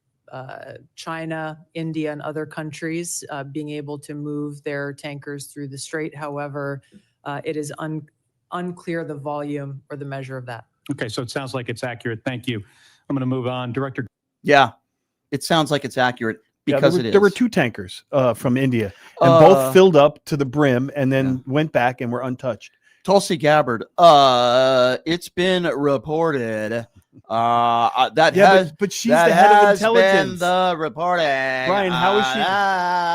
China, India, and other countries being able to move their tankers through the strait. However, it is unclear the volume or the measure of that. Okay, so it sounds like it's accurate. Thank you. I'm going to move on. Director. Yeah, it sounds like it's accurate because there were two tankers from India, and both filled up to the brim and then went back and were untouched. Tulsi Gabbard, it's been reported but she's the head of intelligence. Been the reporting. Brian, how is she?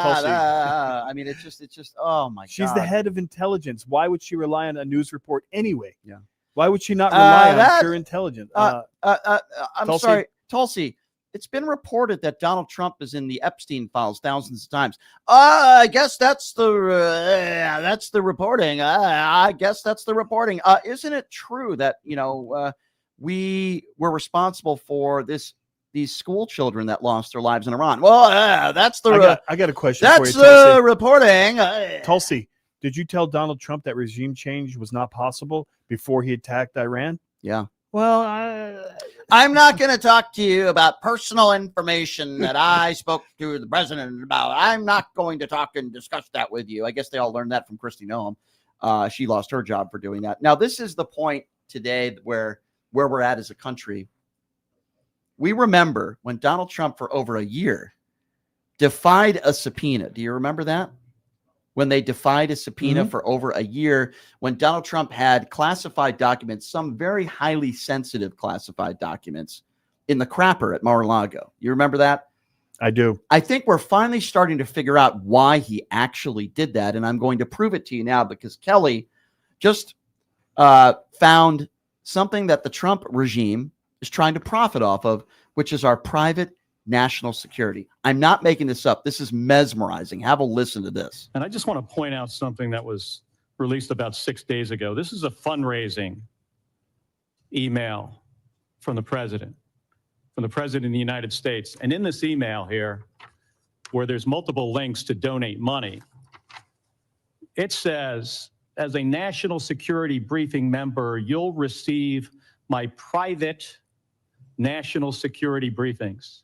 Tulsi. I mean, it's just. Oh my God. She's the head of intelligence. Why would she rely on a news report anyway? Yeah. Why would she not rely on pure intelligence? I'm sorry, Tulsi. It's been reported that Donald Trump is in the Epstein files thousands of times. I guess that's the reporting. I guess that's the reporting. Isn't it true that we were responsible for these school children that lost their lives in Iran? Well, that's the. I got a question. That's for you, Tulsi. the reporting. Tulsi, did you tell Donald Trump that regime change was not possible before he attacked Iran? Yeah. Well, I'm not going to talk to you about personal information that I spoke to the president about. I'm not going to talk and discuss that with you. I guess they all learned that from Kristi Noem. She lost her job for doing that. Now, this is the point today where we're at as a country. We remember when Donald Trump for over a year defied a subpoena. Do you remember that? When they defied a subpoena for over a year, when Donald Trump had classified documents, some very highly sensitive classified documents in the crapper at Mar-a-Lago. You remember that? I do. I think we're finally starting to figure out why he actually did that. And I'm going to prove it to you now because Kelly just found something that the Trump regime is trying to profit off of, which is our private national security. I'm not making this up. This is mesmerizing. Have a listen to this. And I just want to point out something that was released about 6 days ago. This is a fundraising email from the president of the United States. And in this email here, where there's multiple links to donate money, it says as a national security briefing member, you'll receive my private national security briefings.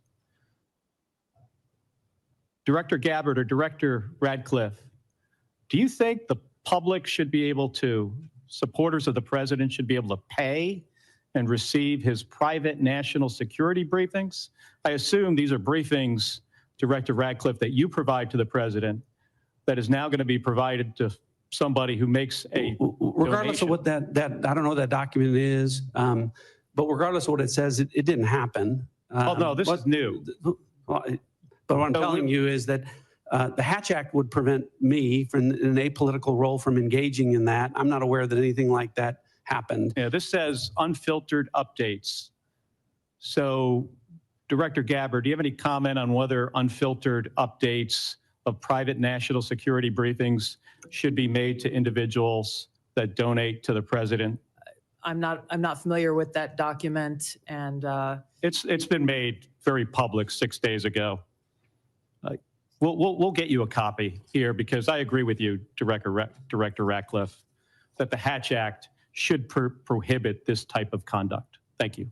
Director Gabbard or Director Radcliffe, do you think the public should be able to, supporters of the president should be able to pay and receive his private national security briefings? I assume these are briefings, Director Radcliffe, that you provide to the president that is now going to be provided to somebody who makes a regardless donation. of what that I don't know what that document is, but regardless of what it says, it didn't happen. Oh, no, this is new. But what I'm telling you is that the Hatch Act would prevent me from an apolitical role from engaging in that. I'm not aware that anything like that happened. Yeah, this says unfiltered updates. So, Director Gabbard, do you have any comment on whether unfiltered updates of private national security briefings should be made to individuals that donate to the president? I'm not familiar with that document, and It's been made very public 6 days ago. We'll get you a copy here because I agree with you, Director Ratcliffe, that the Hatch Act should prohibit this type of conduct. Thank you.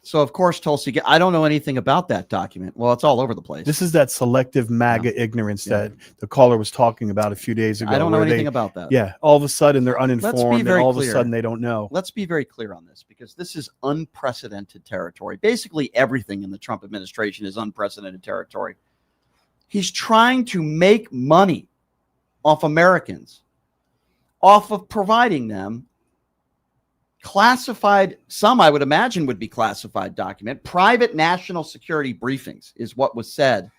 So, of course, Tulsi, I don't know anything about that document. Well, it's all over the place. This is that selective MAGA ignorance that the caller was talking about a few days ago. I don't know where anything about that. Yeah, all of a sudden they're uninformed, and all of a clear. sudden they don't know. Let's be very clear on this, because this is unprecedented territory. Basically, everything in the Trump administration is unprecedented territory. He's trying to make money off Americans, off of providing them classified, some I would imagine would be classified document, private national security briefings is what was said.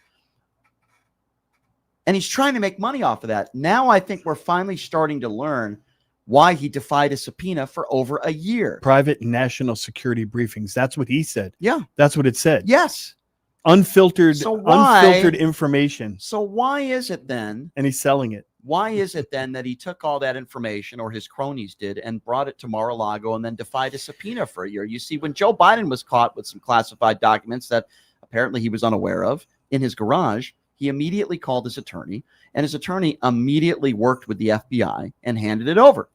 And he's trying to make money off of that. Now I think we're finally starting to learn why he defied a subpoena for over a year. Private national security briefings. That's what he said. Yeah. That's what it said. Yes. Unfiltered, unfiltered information. So why is it then? And he's selling it. Why is it then that he took all that information, or his cronies did, and brought it to Mar-a-Lago and then defied a subpoena for a year? You see, when Joe Biden was caught with some classified documents that apparently he was unaware of in his garage, he immediately called his attorney, and his attorney immediately worked with the FBI and handed it over.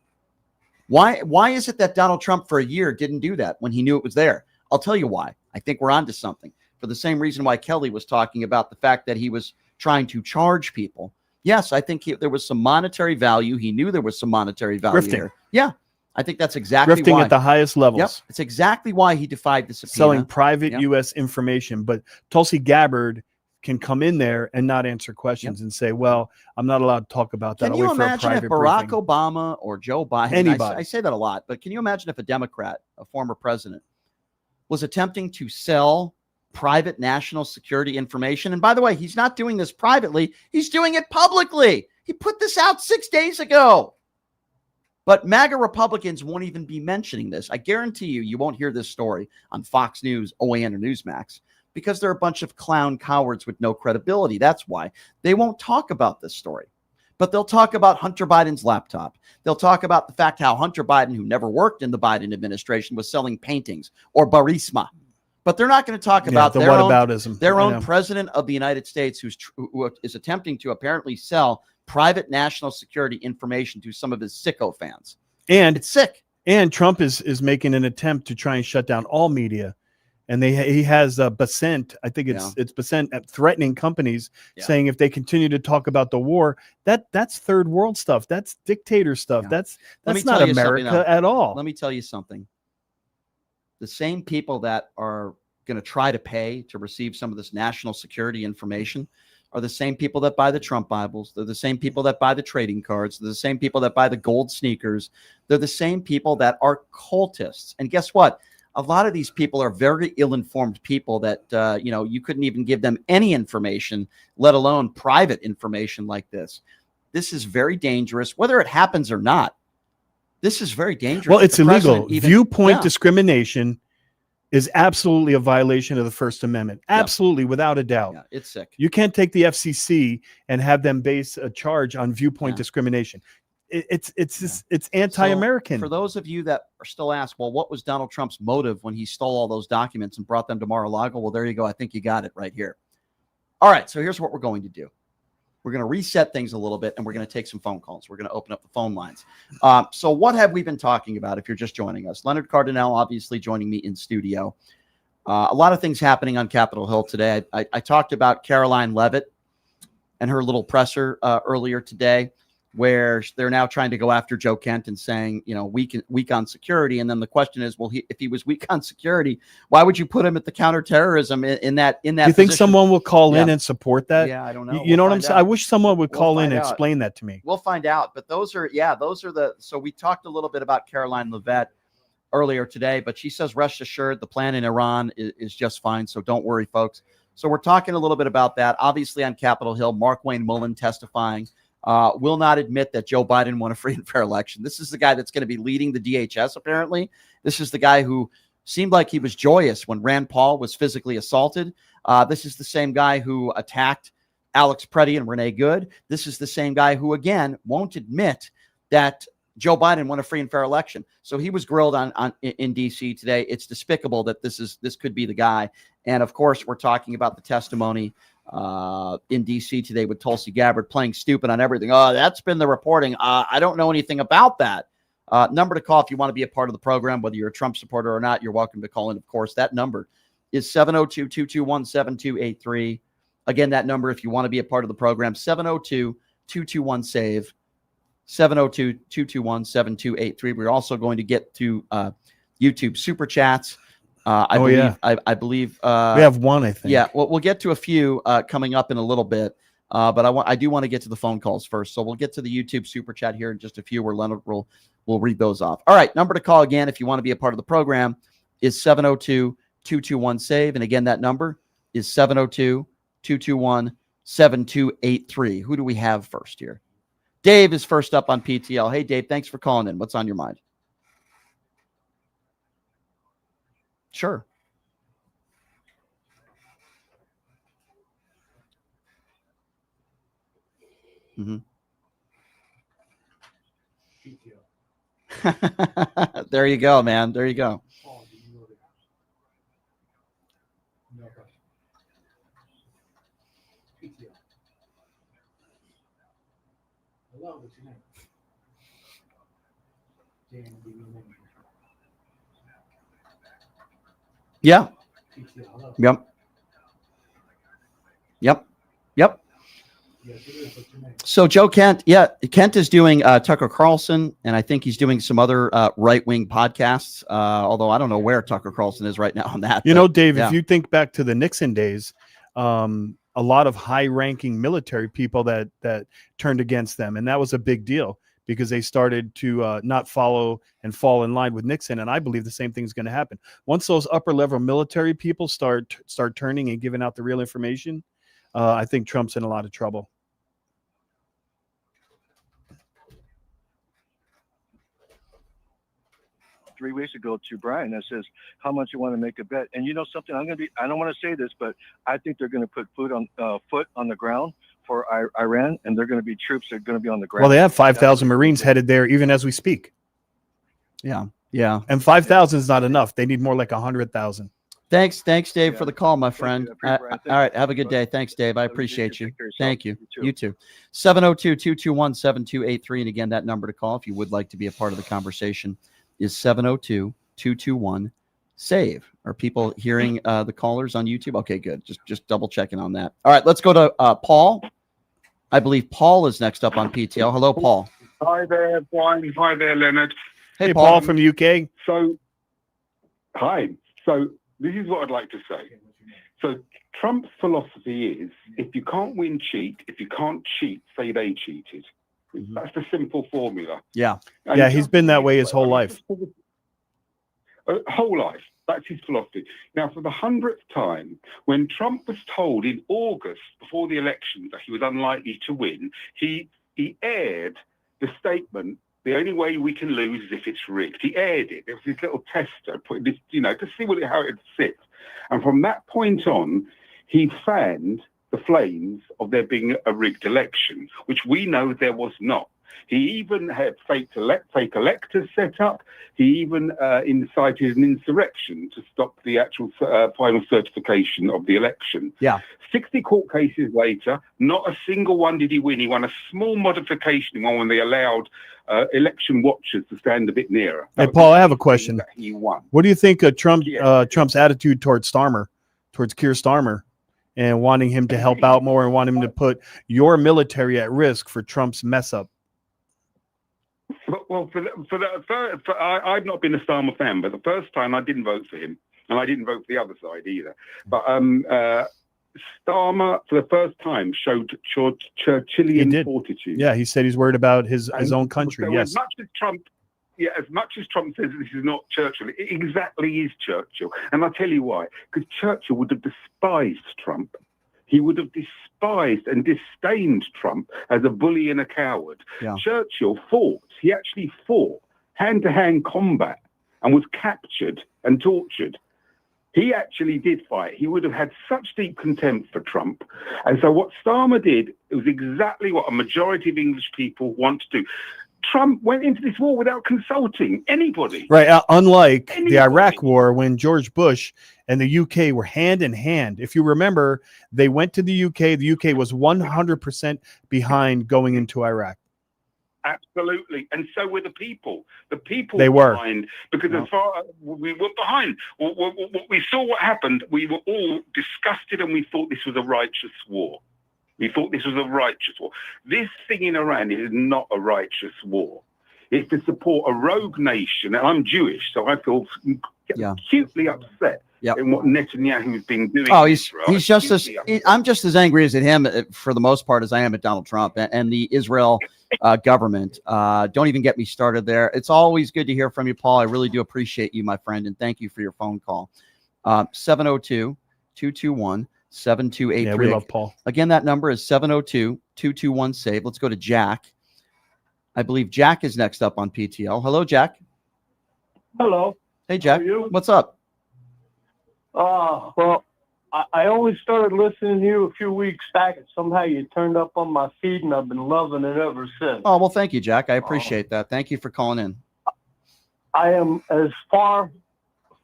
Why is it that Donald Trump for a year didn't do that when he knew it was there? I'll tell you why. I think we're onto something. For the same reason why Kelly was talking about the fact that he was trying to charge people. Yes, I think there was some monetary value. He knew there was some monetary value there. Yeah, I think that's exactly Grifting why. at the highest levels. Yep, it's exactly why he defied the subpoena. Selling private Yep. U.S. information. But Tulsi Gabbard can come in there and not answer questions and say, well, I'm not allowed to talk about that. Can I'll you wait for a imagine if private Barack briefing. Obama or Joe Biden, Anybody. I say that a lot, but can you imagine if a Democrat, a former president, was attempting to sell private national security information? And by the way, he's not doing this privately. He's doing it publicly. He put this out 6 days ago. But MAGA Republicans won't even be mentioning this. I guarantee you won't hear this story on Fox News, OAN, or Newsmax, because they're a bunch of clown cowards with no credibility. That's why they won't talk about this story. But they'll talk about Hunter Biden's laptop. They'll talk about the fact how Hunter Biden, who never worked in the Biden administration, was selling paintings, or Burisma. But they're not going to talk about the their whataboutism. their I own know. president of the United States, who is attempting to apparently sell private national security information to some of his sicko fans. And it's sick. And Trump is making an attempt to try and shut down all media. And he has Basent, I think it's Basent, threatening companies, saying if they continue to talk about the war, that's third world stuff. That's dictator stuff. That's Let me not tell you something America now. at all. Let me tell you something. The same people that are going to try to pay to receive some of this national security information are the same people that buy the Trump Bibles. They're the same people that buy the trading cards. They're the same people that buy the gold sneakers. They're the same people that are cultists. And guess what? A lot of these people are very ill-informed people that, you couldn't even give them any information, let alone private information like this. This is very dangerous, whether it happens or not. This is very dangerous. Well, it's The illegal. president even- Viewpoint Yeah. discrimination is absolutely a violation of the First Amendment. Absolutely, without a doubt. Yeah, it's sick. You can't take the FCC and have them base a charge on viewpoint discrimination. It's anti-American. So for those of you that are still asked, well, what was Donald Trump's motive when he stole all those documents and brought them to Mar-a-Lago? Well, there you go. I think you got it right here. All right, so here's what we're going to do. We're going to reset things a little bit, and we're going to take some phone calls. We're going to open up the phone lines. So what have we been talking about if you're just joining us? Leonard Cardinale, obviously, joining me in studio. A lot of things happening on Capitol Hill today. I talked about Caroline Leavitt and her little presser earlier today, where they're now trying to go after Joe Kent and saying, you know, weak on security. And then the question is, well, if he was weak on security, why would you put him at the counterterrorism in that? Do you think position? someone will call in and support that? Yeah, I don't know. You know We'll what I'm find saying? out. I wish someone would We'll call in find and out. explain that to me. We'll find out. But those are the, so we talked a little bit about Caroline Leavitt earlier today, but she says, rest assured, the plan in Iran is just fine. So don't worry, folks. So we're talking a little bit about that. Obviously on Capitol Hill, Markwayne Mullin testifying, will not admit that Joe Biden won a free and fair election. This is the guy that's going to be leading the DHS, apparently. This is the guy who seemed like he was joyous when Rand Paul was physically assaulted. This is the same guy who attacked Alex Preddy and Renee Good. This is the same guy who, again, won't admit that Joe Biden won a free and fair election. So he was grilled in D.C. today. It's despicable that this could be the guy. And, of course, we're talking about the testimony in D.C. today with Tulsi Gabbard playing stupid on everything. Oh, that's been the reporting. I don't know anything about that. Number to call if you want to be a part of the program, whether you're a Trump supporter or not, you're welcome to call in. Of course, that number is 702-221-7283. Again, that number, if you want to be a part of the program, 702-221-SAVE, 702-221-7283. We're also going to get to YouTube super chats. I believe we have one, I think. Yeah, well, we'll get to a few coming up in a little bit, but I do want to get to the phone calls first. So we'll get to the YouTube super chat here in just a few, where Leonard will read those off. All right, number to call again if you want to be a part of the program is 702-221-SAVE, and again that number is 702-221-7283. Who do we have first here? Dave is first up on PTL. Hey, Dave, thanks for calling in. What's on your mind? Sure. Mm-hmm. There you go, man. There you go. Yeah. Yep. Yep. Yep. So Joe Kent, Kent is doing Tucker Carlson, and I think he's doing some other right-wing podcasts, although I don't know where Tucker Carlson is right now on that. You know, Dave, if you think back to the Nixon days, a lot of high-ranking military people that turned against them, and that was a big deal because they started to not follow and fall in line with Nixon. And I believe the same thing is going to happen. Once those upper-level military people start turning and giving out the real information, I think Trump's in a lot of trouble. Three weeks ago to Brian that says how much you want to make a bet. And you know something, I don't want to say this, but I think they're going to put foot on the ground for Iran, and they're going to be troops that are going to be on the ground. Well, they have 5,000 Marines headed there even as we speak. Yeah. Yeah. And 5,000 is not enough. They need more like 100,000. Thanks, Dave, for the call, my friend. All right, have a good day. Thanks, Dave. I appreciate you. Thank you. You too. 702-221-7283. And again, that number to call if you would like to be a part of the conversation is 702-221-SAVE. Are people hearing the callers on YouTube? Okay, good. Just double checking on that. All right, let's go to Paul. I believe Paul is next up on PTL. Hello, Paul. Hi there, Brian. Hi there, Leonard. Hey, Paul from the UK. So, hi. So this is what I'd like to say. So Trump's philosophy is, if you can't win, cheat. If you can't cheat, say they cheated. That's the simple formula. Yeah. And yeah, he's been that way his whole life. Whole life. That's his philosophy. Now, for the 100th time, when Trump was told in August, before the election, that he was unlikely to win, he aired the statement, the only way we can lose is if it's rigged. He aired it. It was his little tester, put this, to see how it sits. And from that point on, he fanned the flames of there being a rigged election, which we know there was not. He even had fake electors set up. He even incited an insurrection to stop the actual final certification of the election. Yeah. 60 court cases later, not a single one did he win. He won a small modification in one when they allowed election watchers to stand a bit nearer. Hey, Paul, I have a question. He won. What do you think of Trump's attitude towards Keir Starmer, and wanting him to help out more and wanting him to put your military at risk for Trump's mess up? Well, I've not been a Starmer fan, but the first time I didn't vote for him, and I didn't vote for the other side either. But Starmer, for the first time, showed Churchillian fortitude. Yeah, he said he's worried about his own country. So Yes. as much as Trump says this is not Churchill, it exactly is Churchill. And I'll tell you why. Because Churchill would have despised Trump. He would have despised and disdained Trump as a bully and a coward. Yeah. Churchill fought. He actually fought hand-to-hand combat and was captured and tortured. He actually did fight. He would have had such deep contempt for Trump. And so what Starmer did, it was exactly what a majority of English people want to do. Trump went into this war without consulting anybody. Right. Unlike the Iraq War, when George Bush and the UK were hand in hand. If you remember, they went to the UK. The UK was 100% behind going into Iraq. Absolutely. And so were the people. The people They were behind, because as far as we were behind, we saw what happened. We were all disgusted and we thought this was a righteous war. We thought this was a righteous war. This thing in Iran is not a righteous war. It's to support a rogue nation. And I'm Jewish, so I feel acutely upset in what Netanyahu has been doing. Oh, he's just as I'm just as angry as at him for the most part as I am at Donald Trump and the Israel government. Don't even get me started there. It's always good to hear from you, Paul. I really do appreciate you, my friend, and thank you for your phone call. 702-221-7283. Yeah, we love Paul. Again, that number is 702-221-SAVE. Let's go to Jack. I believe Jack is next up on PTL. Hello, Jack. Hello. Hey, Jack. How are you? What's up? Well, I only started listening to you a few weeks back, and somehow you turned up on my feed, and I've been loving it ever since. Oh, well, thank you, Jack. I appreciate that. Thank you for calling in. I am as far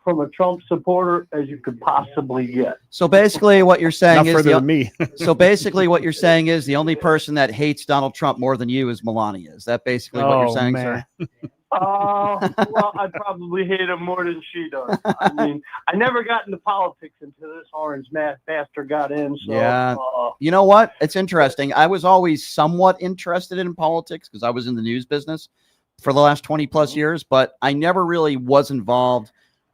from a Trump supporter as you could possibly get. So basically what you're saying Not is further than me. So basically what you're saying is the only person that hates Donald Trump more than you is Melania. Is that basically what you're saying, sir? Well, I probably hate him more than she does. I mean, I never got into politics until this orange bastard got in. So, Yeah. You know what? It's interesting. I was always somewhat interested in politics because I was in the news business for the last 20 plus years, but I never really was involved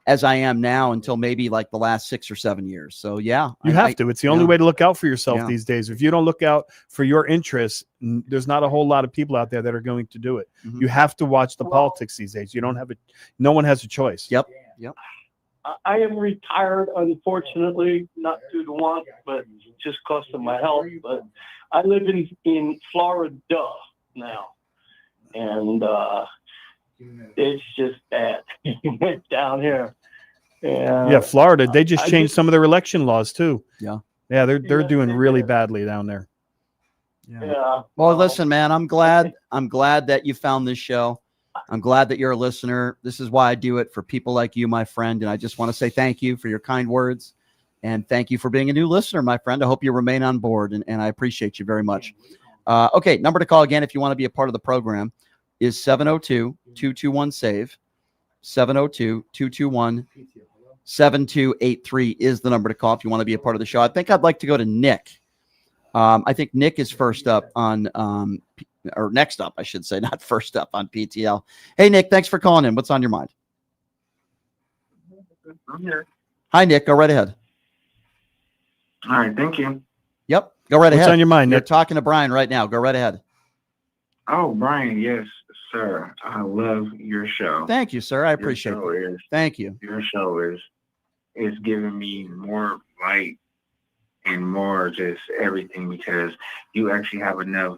as I am now until maybe like the last 6 or 7 years. So yeah, You have to. It's the only way to look out for yourself Yeah. these days. If you don't look out for your interests, there's not a whole lot of people out there that are going to do it. Mhm. You have to watch the politics these days. You don't have no one has a choice. Yep. I am retired, unfortunately, not due to want, but just because of my health. But I live in Florida now, and it's just bad down here. Yeah, Florida. They just changed some of their election laws too. Yeah. Yeah, they're doing really badly down there. Yeah. Well, listen, man, I'm glad that you found this show. I'm glad that you're a listener. This is why I do it, for people like you, my friend. And I just want to say thank you for your kind words. And thank you for being a new listener, my friend. I hope you remain on board, and I appreciate you very much. Okay, number to call again if you want to be a part of the program is 702-221-SAVE. 702-221-7283 is the number to call if you want to be a part of the show. I think I'd like to go to Nick. I think Nick is first up on, or next up, I should say, not first up on PTL. Hey, Nick, thanks for calling in. What's on your mind? I'm here. Hi, Nick. Go right ahead. All right, thank you. Yep, go right ahead. What's on your mind, You're Nick? talking to Brian right now. Go right ahead. Oh, Brian, yes, sir. I love your show. Thank you, sir. I appreciate it. Thank you. Your show is giving me more light and more just everything, because you actually have enough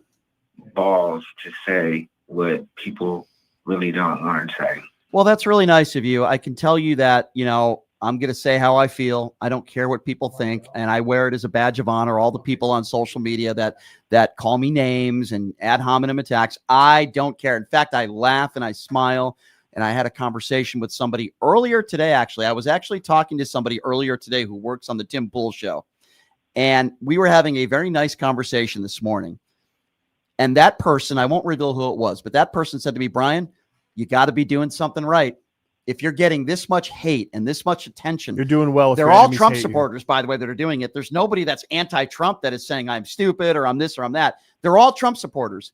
balls to say what people really don't want to say. Well, that's really nice of you. I can tell you that, I'm going to say how I feel. I don't care what people think, and I wear it as a badge of honor. All the people on social media that call me names and ad hominem attacks, I don't care. In fact, I laugh and I smile. And I had a conversation with somebody earlier today. Actually, I was actually talking to somebody earlier today who works on the Tim Pool show, and we were having a very nice conversation this morning. And that person, I won't reveal who it was, but that person said to me, Brian, you got to be doing something right. If you're getting this much hate and this much attention, You're doing well. if they're your all enemies Trump hate you. supporters, by the way, that are doing it. There's nobody that's anti-Trump that is saying I'm stupid or I'm this or I'm that. They're all Trump supporters.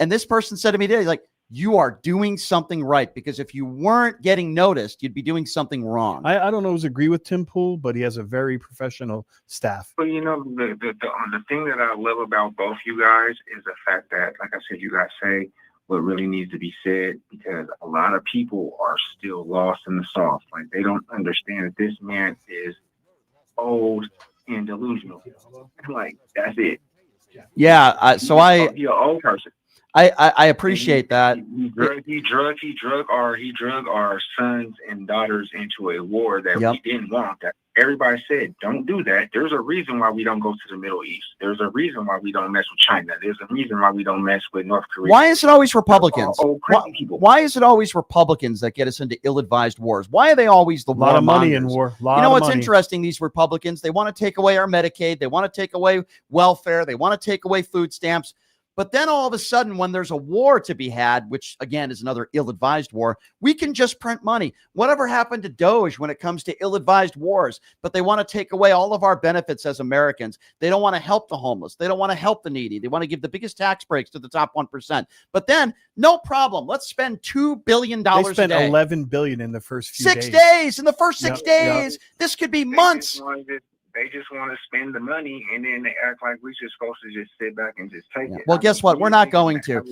And this person said to me today, like, you are doing something right, because if you weren't getting noticed, you'd be doing something wrong. I don't always agree with Tim Pool, but he has a very professional staff. But you know, the thing that I love about both you guys is the fact that, like I said, you guys say what really needs to be said, because a lot of people are still lost in the sauce. Like, they don't understand that this man is old and delusional. Like, that's it. Yeah. You're an old person. I appreciate that. He drug our sons and daughters into a war that we didn't want. That everybody said, don't do that. There's a reason why we don't go to the Middle East. There's a reason why we don't mess with China. There's a reason why we don't mess with North Korea. Why is it always Republicans? Crazy people. Why is it always Republicans that get us into ill-advised wars? Why are they always the lot of money in warmongers? war. You know what's interesting? These Republicans, they want to take away our Medicaid. They want to take away welfare. They want to take away food stamps. But then all of a sudden, when there's a war to be had, which again is another ill-advised war, we can just print money. Whatever happened to Doge when it comes to ill-advised wars? But they want to take away all of our benefits as Americans. They don't want to help the homeless. They don't want to help the needy. They want to give the biggest tax breaks to the top 1%. But then, no problem. Let's spend $2 billion They spent a day. $11 billion in the first few 6 days. In the first 6 Yep, yep. days. This could be months. They just want to spend the money, and then they act like we're just supposed to just sit back and just take it. Well, guess what? We're not going to.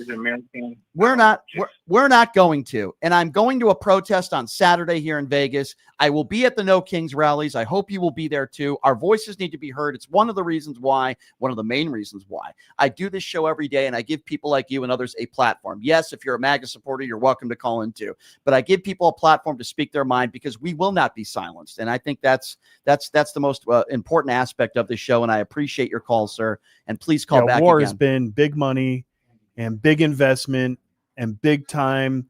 We're not going to. And I'm going to a protest on Saturday here in Vegas. I will be at the No Kings rallies. I hope you will be there too. Our voices need to be heard. It's one of the reasons why, one of the main reasons why I do this show every day, and I give people like you and others a platform. Yes, if you're a MAGA supporter, you're welcome to call in too. But I give people a platform to speak their mind, because we will not be silenced. And I think that's the most important aspect of this show. And I appreciate your call, sir. And please call back war again. has been big money and big investment and big time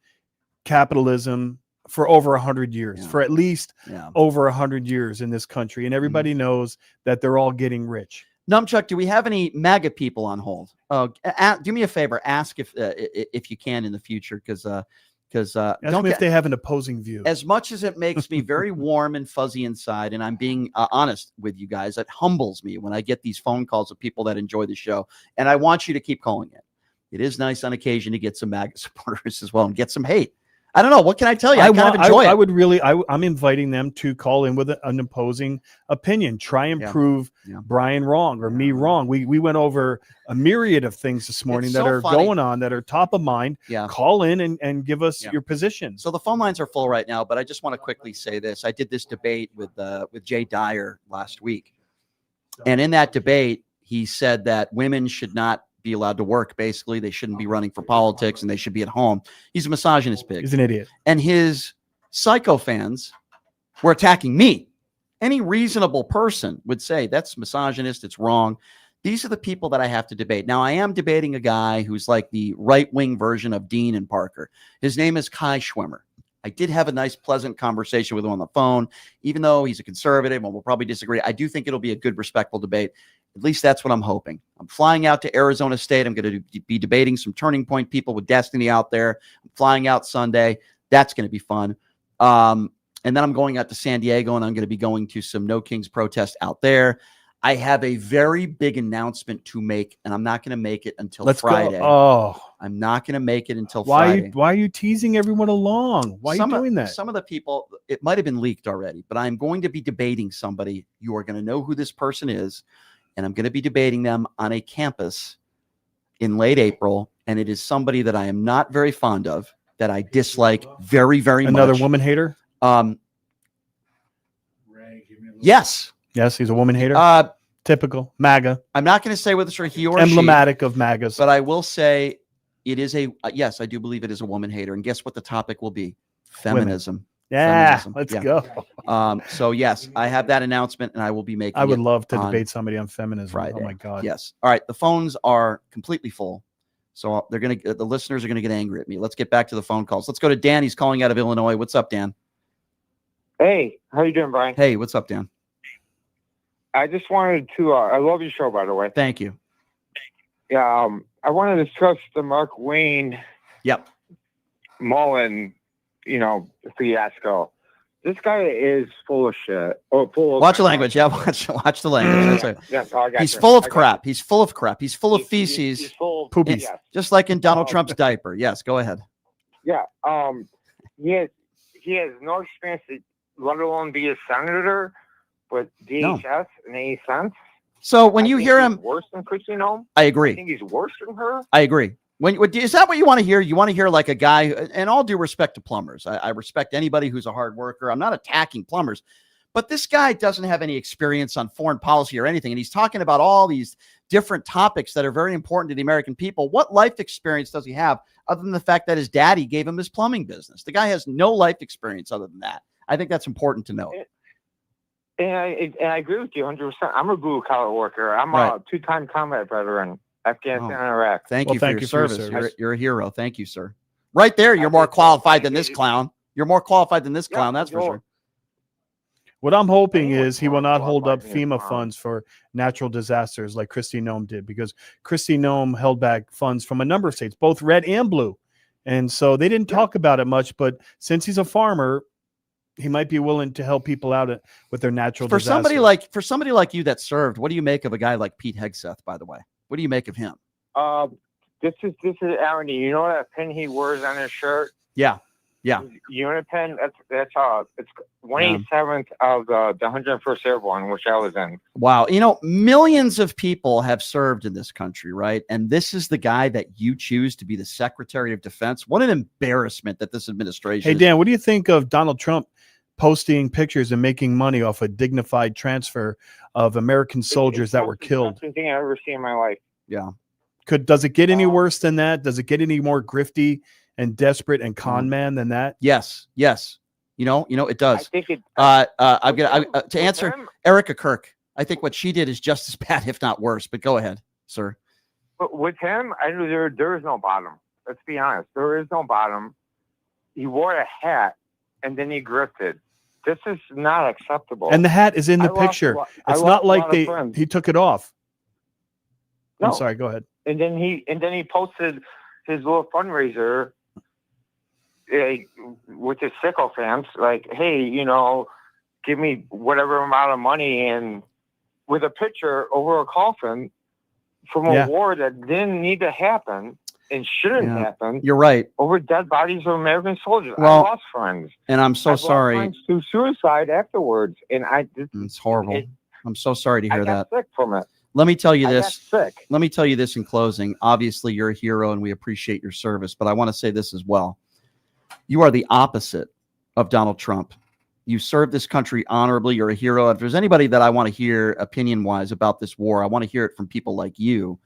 capitalism for over 100 years, for at least over 100 years in this country. And everybody knows that they're all getting rich. Numchuck, do we have any MAGA people on hold? Do me a favor. Ask if you can in the future, because Ask me if they have an opposing view. As much as it makes me very warm and fuzzy inside, and I'm being honest with you guys, it humbles me when I get these phone calls of people that enjoy the show. And I want you to keep calling it. It is nice on occasion to get some MAGA supporters as well and get some hate. I don't know. What can I tell you? I kind of enjoy it. I'm inviting them to call in with an opposing opinion. Try and prove Brian wrong or me wrong. We went over a myriad of things this morning that are going on, that are top of mind. Call in and give us your position. So the phone lines are full right now, but I just want to quickly say this. I did this debate with Jay Dyer last week. And in that debate, he said that women should not be allowed to work. Basically, they shouldn't be running for politics and they should be at home. He's a misogynist pig. He's an idiot. And his psycho fans were attacking me. Any reasonable person would say that's misogynist. It's wrong. These are the people that I have to debate. Now, I am debating a guy who's like the right-wing version of Dean and Parker. His name is Kai Schwimmer. I did have a nice, pleasant conversation with him on the phone, even though he's a conservative and we'll probably disagree. I do think it'll be a good, respectful debate. At least that's what I'm hoping. I'm flying out to Arizona State. I'm going to be debating some Turning Point people with Destiny out there. I'm flying out Sunday. That's going to be fun. And then I'm going out to San Diego, and I'm going to be going to some No Kings protest out there. I have a very big announcement to make, and I'm not going to make it until Friday. Go. Oh, I'm not going to make it until Friday. Why are you teasing everyone along? Why are you doing that? Some of the people, it might have been leaked already, but I'm going to be debating somebody. You are going to know who this person is, and I'm going to be debating them on a campus in late April, and it is somebody that I am not very fond of, that I dislike very, very much. Another woman hater? Yes. Yes, he's a woman hater. Typical MAGA. I'm not going to say whether it's he or emblematic of MAGAs, but I will say it is a yes. I do believe it is a woman hater. And guess what the topic will be? Feminism. Women. Yeah, feminism. let's Yeah. go. So yes, I have that announcement, and I will be making. I would it love to on debate somebody on feminism. Friday. Oh my God. Yes. All right. The phones are completely full, so the listeners are gonna get angry at me. Let's get back to the phone calls. Let's go to Dan. He's calling out of Illinois. What's up, Dan? Hey, how you doing, Brian? Hey, what's up, Dan? I just wanted to, I love your show, by the way. Thank you. Yeah, I want to discuss the Markwayne Mullin, fiasco. This guy is full of shit. Watch the language. Yeah, watch the language. That's right. Yeah, I got He's you. full of I got crap. He's full of crap. He's full of feces. He's full of Poopies. yes. Just like in Donald Trump's diaper. Yes, go ahead. Yeah. He has no experience, let alone be a senator, but DHS in any sense. So when you hear he's him, worse than Christine Nome. I agree. I think he's worse than her. I agree. Is that what you want to hear? You want to hear like a guy, and all due respect to plumbers. I respect anybody who's a hard worker. I'm not attacking plumbers, but this guy doesn't have any experience on foreign policy or anything. And he's talking about all these different topics that are very important to the American people. What life experience does he have other than the fact that his daddy gave him his plumbing business? The guy has no life experience other than that. I think that's important to note. And I agree with you 100%. I'm a blue collar worker. I'm Right. a 2-time combat veteran, Afghanistan and Iraq. Thank you for your service. You're a hero. Thank you, sir. Right there, you're more qualified than this clown. You're more qualified than this clown. That's for sure. What I'm hoping is he will not hold up FEMA funds for natural disasters like Kristi Noem did, because Kristi Noem held back funds from a number of states, both red and blue. And so they didn't talk about it much, but since he's a farmer, he might be willing to help people out with their natural For disasters. somebody like you that served, what do you make of a guy like Pete Hegseth, by the way? What do you make of him? This is Aaron. You know that pin he wears on his shirt? Yeah. Yeah. Unit pin. It's 1/87th of the 101st Airborne, which I was in. Wow. Millions of people have served in this country, right? And this is the guy that you choose to be the Secretary of Defense. What an embarrassment that this administration. Hey, Dan, what do you think of Donald Trump posting pictures and making money off a dignified transfer of American soldiers that were killed? Best thing I've ever seen in my life. Yeah. Does it get any worse than that? Does it get any more grifty and desperate and con man than that? Yes. Yes. It does. I think it. I'm gonna to answer Erica Kirk. I think what she did is just as bad, if not worse. But go ahead, sir. But with him, I knew there is no bottom. Let's be honest. There is no bottom. He wore a hat and then he grifted. This is not acceptable. And the hat is in the picture. It's not like he took it off. No. I'm sorry. Go ahead. And then he posted his little fundraiser with his sycophants, like, hey, give me whatever amount of money, and with a picture over a coffin from a war that didn't need to happen and shouldn't happen. You're right. Over dead bodies of American soldiers. Well, I lost friends. And I'm so I've lost sorry. friends through suicide afterwards, and It's horrible. I'm so sorry to hear I got that. sick from it. Let me tell you I got this. sick. Let me tell you this in closing. Obviously, you're a hero and we appreciate your service, but I want to say this as well. You are the opposite of Donald Trump. You served this country honorably. You're a hero. If there's anybody that I want to hear opinion-wise about this war, I want to hear it from people like you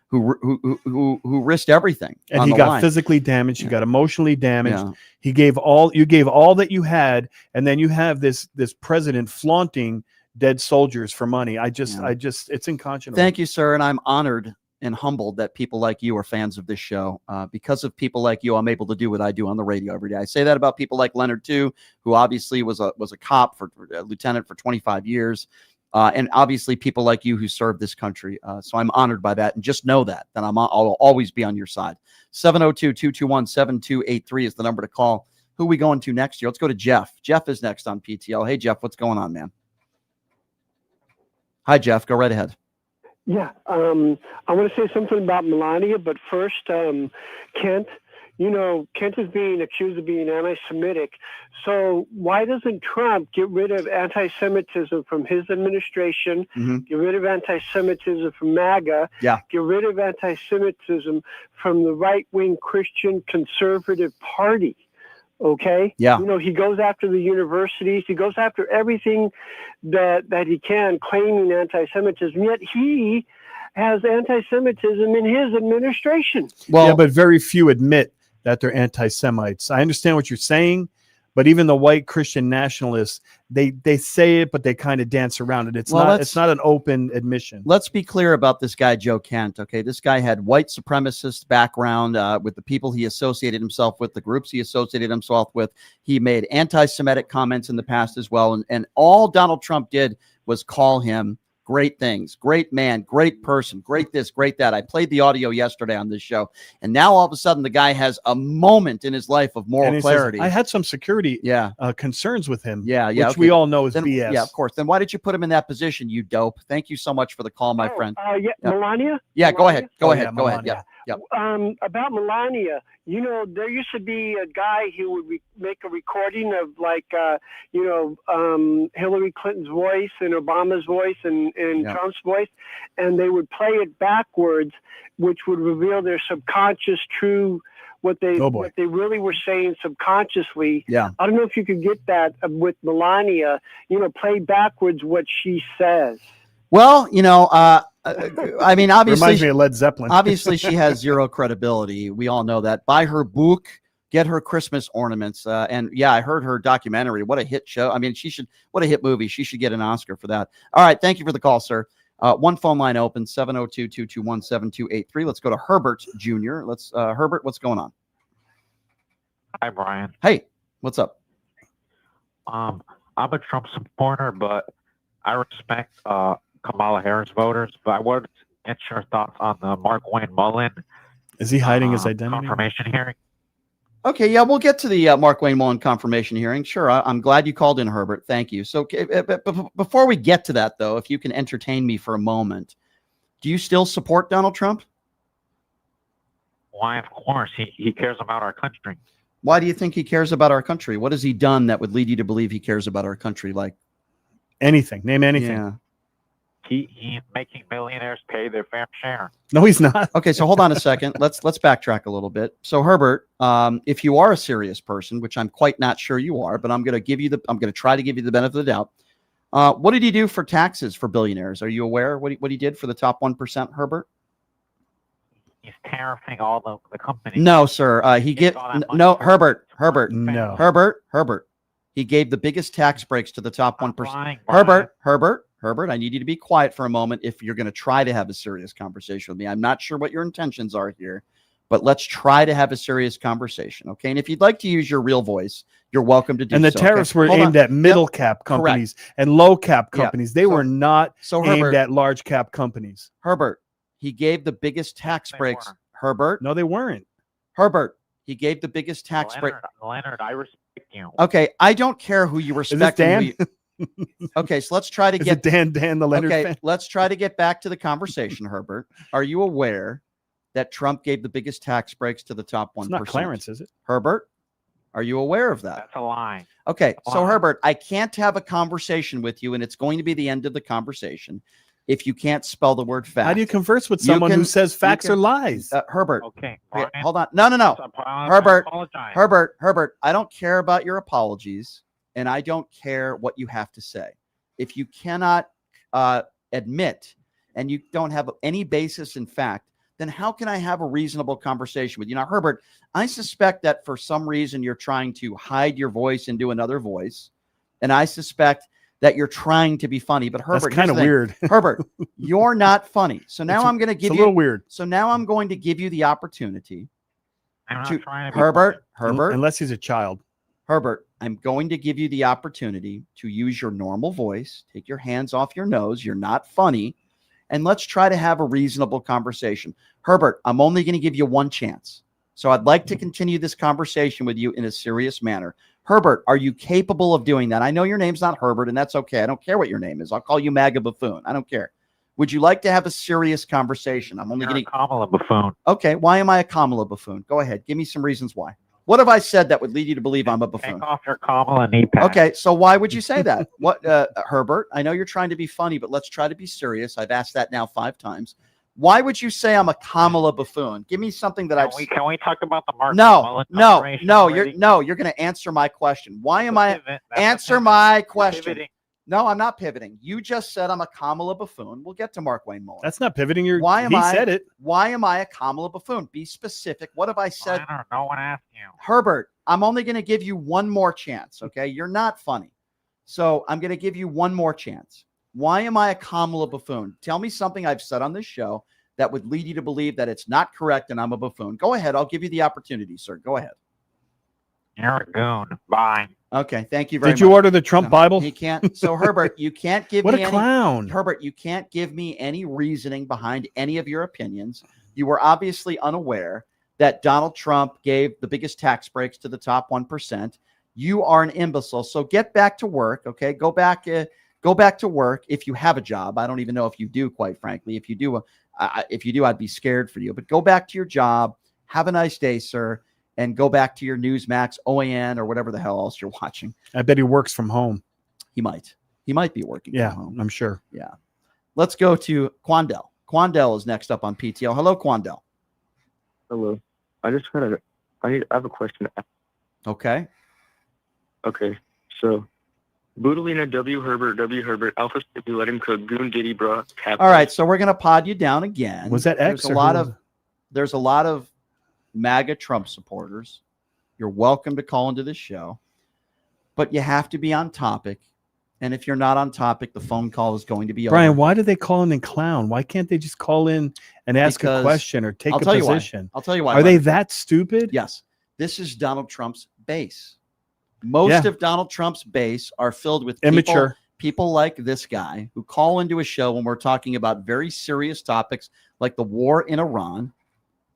who risked everything. And on he the got line. physically damaged. He got emotionally damaged. Yeah. You gave all that you had, and then you have this president flaunting dead soldiers for money. It's unconscionable. Thank you, sir. And I'm honored and humbled that people like you are fans of this show. Because of people like you, I'm able to do what I do on the radio every day. I say that about people like Leonard too, who obviously was a cop for a lieutenant for 25 years. And obviously people like you who served this country. So I'm honored by that. And just know that I'll always be on your side. 702-221-7283 is the number to call. Who are we going to next year? Let's go to Jeff. Jeff is next on PTL. Hey, Jeff, what's going on, man? Hi, Jeff. Go right ahead. Yeah, I want to say something about Melania, but first, Kent, Kent is being accused of being anti-Semitic. So why doesn't Trump get rid of anti-Semitism from his administration, get rid of anti-Semitism from MAGA, get rid of anti-Semitism from the right-wing Christian conservative party? Okay. Yeah. He goes after the universities. He goes after everything that he can, claiming anti-Semitism. Yet he has anti-Semitism in his administration. Well, yeah, but very few admit that they're anti-Semites. I understand what you're saying, But even the white Christian nationalists, they say it, but they kind of dance around it. It's not an open admission. Let's be clear about this guy, Joe Kent. Okay, this guy had white supremacist background with the people he associated himself with, the groups he associated himself with. He made anti-Semitic comments in the past as well, and all Donald Trump did was call him great things, great man, great person, great this, great that. I played the audio yesterday on this show, and now all of a sudden the guy has a moment in his life of moral clarity. I had some security concerns with him, which okay. we all know is then, BS. Yeah, of course. Then why did you put him in that position, you dope? Thank you so much for the call, my friend. Melania? Yeah, go ahead. Go Melania? ahead. Go ahead. Yeah. About Melania, you know, there used to be a guy who would make a recording of Hillary Clinton's voice and Obama's voice and Trump's voice, and they would play it backwards, which would reveal their subconscious what they really were saying subconsciously. Yeah. I don't know if you could get that with Melania, play backwards what she says. Well, I mean, obviously, reminds me of Led Zeppelin. Obviously, she has zero credibility. We all know that. Buy her book, get her Christmas ornaments, and yeah, I heard her documentary. What a hit show! I mean, what a hit movie. She should get an Oscar for that. All right, thank you for the call, sir. One phone line open, 702-221-7283. Let's go to Herbert Jr. Herbert, what's going on? Hi, Brian. Hey, what's up? I'm a Trump supporter, but I respect Kamala Harris voters. But I wanted to get your thoughts on the Markwayne Mullin. Is he hiding his identity? Confirmation hearing. Okay, yeah, we'll get to the Markwayne Mullin confirmation hearing. Sure, I'm glad you called in, Herbert. Thank you. So before we get to that, though, if you can entertain me for a moment, do you still support Donald Trump? Why, of course. He cares about our country. Why do you think he cares about our country? What has he done that would lead you to believe he cares about our country? Like anything. Name anything. Yeah. He's making millionaires pay their fair share. No, he's not. Okay, so hold on a second. Let's backtrack a little bit. So Herbert, if you are a serious person, which I'm quite not sure you are, but I'm going to try to give you the benefit of the doubt. What did he do for taxes for billionaires? Are you aware what he did for the top 1%, Herbert? He's tariffing all the companies. No, sir. Herbert. He gave the biggest tax breaks to the top 1%. Herbert, I need you to be quiet for a moment if you're going to try to have a serious conversation with me. I'm not sure what your intentions are here, but let's try to have a serious conversation, okay? And if you'd like to use your real voice, you're welcome to do so. And the tariffs were aimed at middle cap companies and low cap companies. They were not aimed at large cap companies. Herbert, he gave the biggest tax breaks. Herbert? No, they weren't. Herbert, he gave the biggest tax break. Leonard, I respect you. Okay, I don't care who you respect. Dan? Okay, so let's try to Is get it Dan the Leonard fan? Let's try to get back to the conversation, Herbert. Are you aware that Trump gave the biggest tax breaks to the top 1%? It's not Clarence, is it? Herbert, are you aware of that? That's a lie. Okay, so Herbert, I can't have a conversation with you, and it's going to be the end of the conversation if you can't spell the word fact. How do you converse with someone who says facts are lies? Herbert. Okay. Hold on. No. Herbert, I don't care about your apologies, and I don't care what you have to say. If you cannot admit and you don't have any basis in fact, then how can I have a reasonable conversation with you? Now, Herbert, I suspect that for some reason you're trying to hide your voice into another voice, and I suspect that you're trying to be funny, but Herbert, that's kind of weird. Herbert, you're not funny. So now I'm going to give you a little weird. So now I'm going to give you the opportunity I'm not trying to be Herbert, unless he's a child. Herbert, I'm going to give you the opportunity to use your normal voice, take your hands off your nose. You're not funny. And let's try to have a reasonable conversation. Herbert, I'm only going to give you one chance. So I'd like to continue this conversation with you in a serious manner. Herbert, are you capable of doing that? I know your name's not Herbert, and that's okay. I don't care what your name is. I'll call you MAGA Buffoon. I don't care. Would you like to have a serious conversation? I'm only getting Kamala Buffoon. Okay, why am I a Kamala Buffoon? Go ahead. Give me some reasons why. What have I said that would lead you to believe I'm a buffoon? Take off your Kamala knee pad. Okay, so why would you say that? What, Herbert? I know you're trying to be funny, but let's try to be serious. I've asked that now 5 times. Why would you say I'm a Kamala Buffoon? Give me something that Can we talk about the Markwayne Mullin you're going to answer my question. Why am I answer my question? No, I'm not pivoting. You just said I'm a Kamala buffoon. We'll get to Markwayne Mullin. That's not pivoting. He I? said it. Why am I a Kamala buffoon? Be specific. What have I said? No one asked you. Herbert, I'm only going to give you one more chance. Okay, you're not funny, so I'm going to give you one more chance. Why am I a Kamala buffoon? Tell me something I've said on this show that would lead you to believe that it's not correct and I'm a buffoon. Go ahead. I'll give you the opportunity, sir. Go ahead. You're a goon. Bye. Okay, thank you very much. Did you order the Trump Bible? He can't. So Herbert, you can't give What me a clown. Herbert, you can't give me any reasoning behind any of your opinions. You were obviously unaware that Donald Trump gave the biggest tax breaks to the top 1%. You are an imbecile. So get back to work. Okay, go back to work if you have a job. I don't even know if you do, quite frankly. If you do, I'd be scared for you. But go back to your job. Have a nice day, sir. And go back to your Newsmax, OAN, or whatever the hell else you're watching. I bet he works from home. He might be working from home. I'm sure. Yeah. Let's go to Quandel. Quandel is next up on PTL. Hello, Quandel. Hello. I just had I have a question. Okay. Okay. So, Boodalina, W. Herbert, Alpha Stippy, Let Him Cook, Goon Diddy, Bra, All right. So we're going to pod you down again. Was that X? There's a lot of MAGA Trump supporters. You're welcome to call into this show, but you have to be on topic. And if you're not on topic, the phone call is going to be Brian, over. why do they call in and clown? Why can't they just call in and ask a question or take a position? I'll tell you why. Are they that stupid? Yes. This is Donald Trump's base. Most of Donald Trump's base are filled with immature people like this guy who call into a show when we're talking about very serious topics like the war in Iran,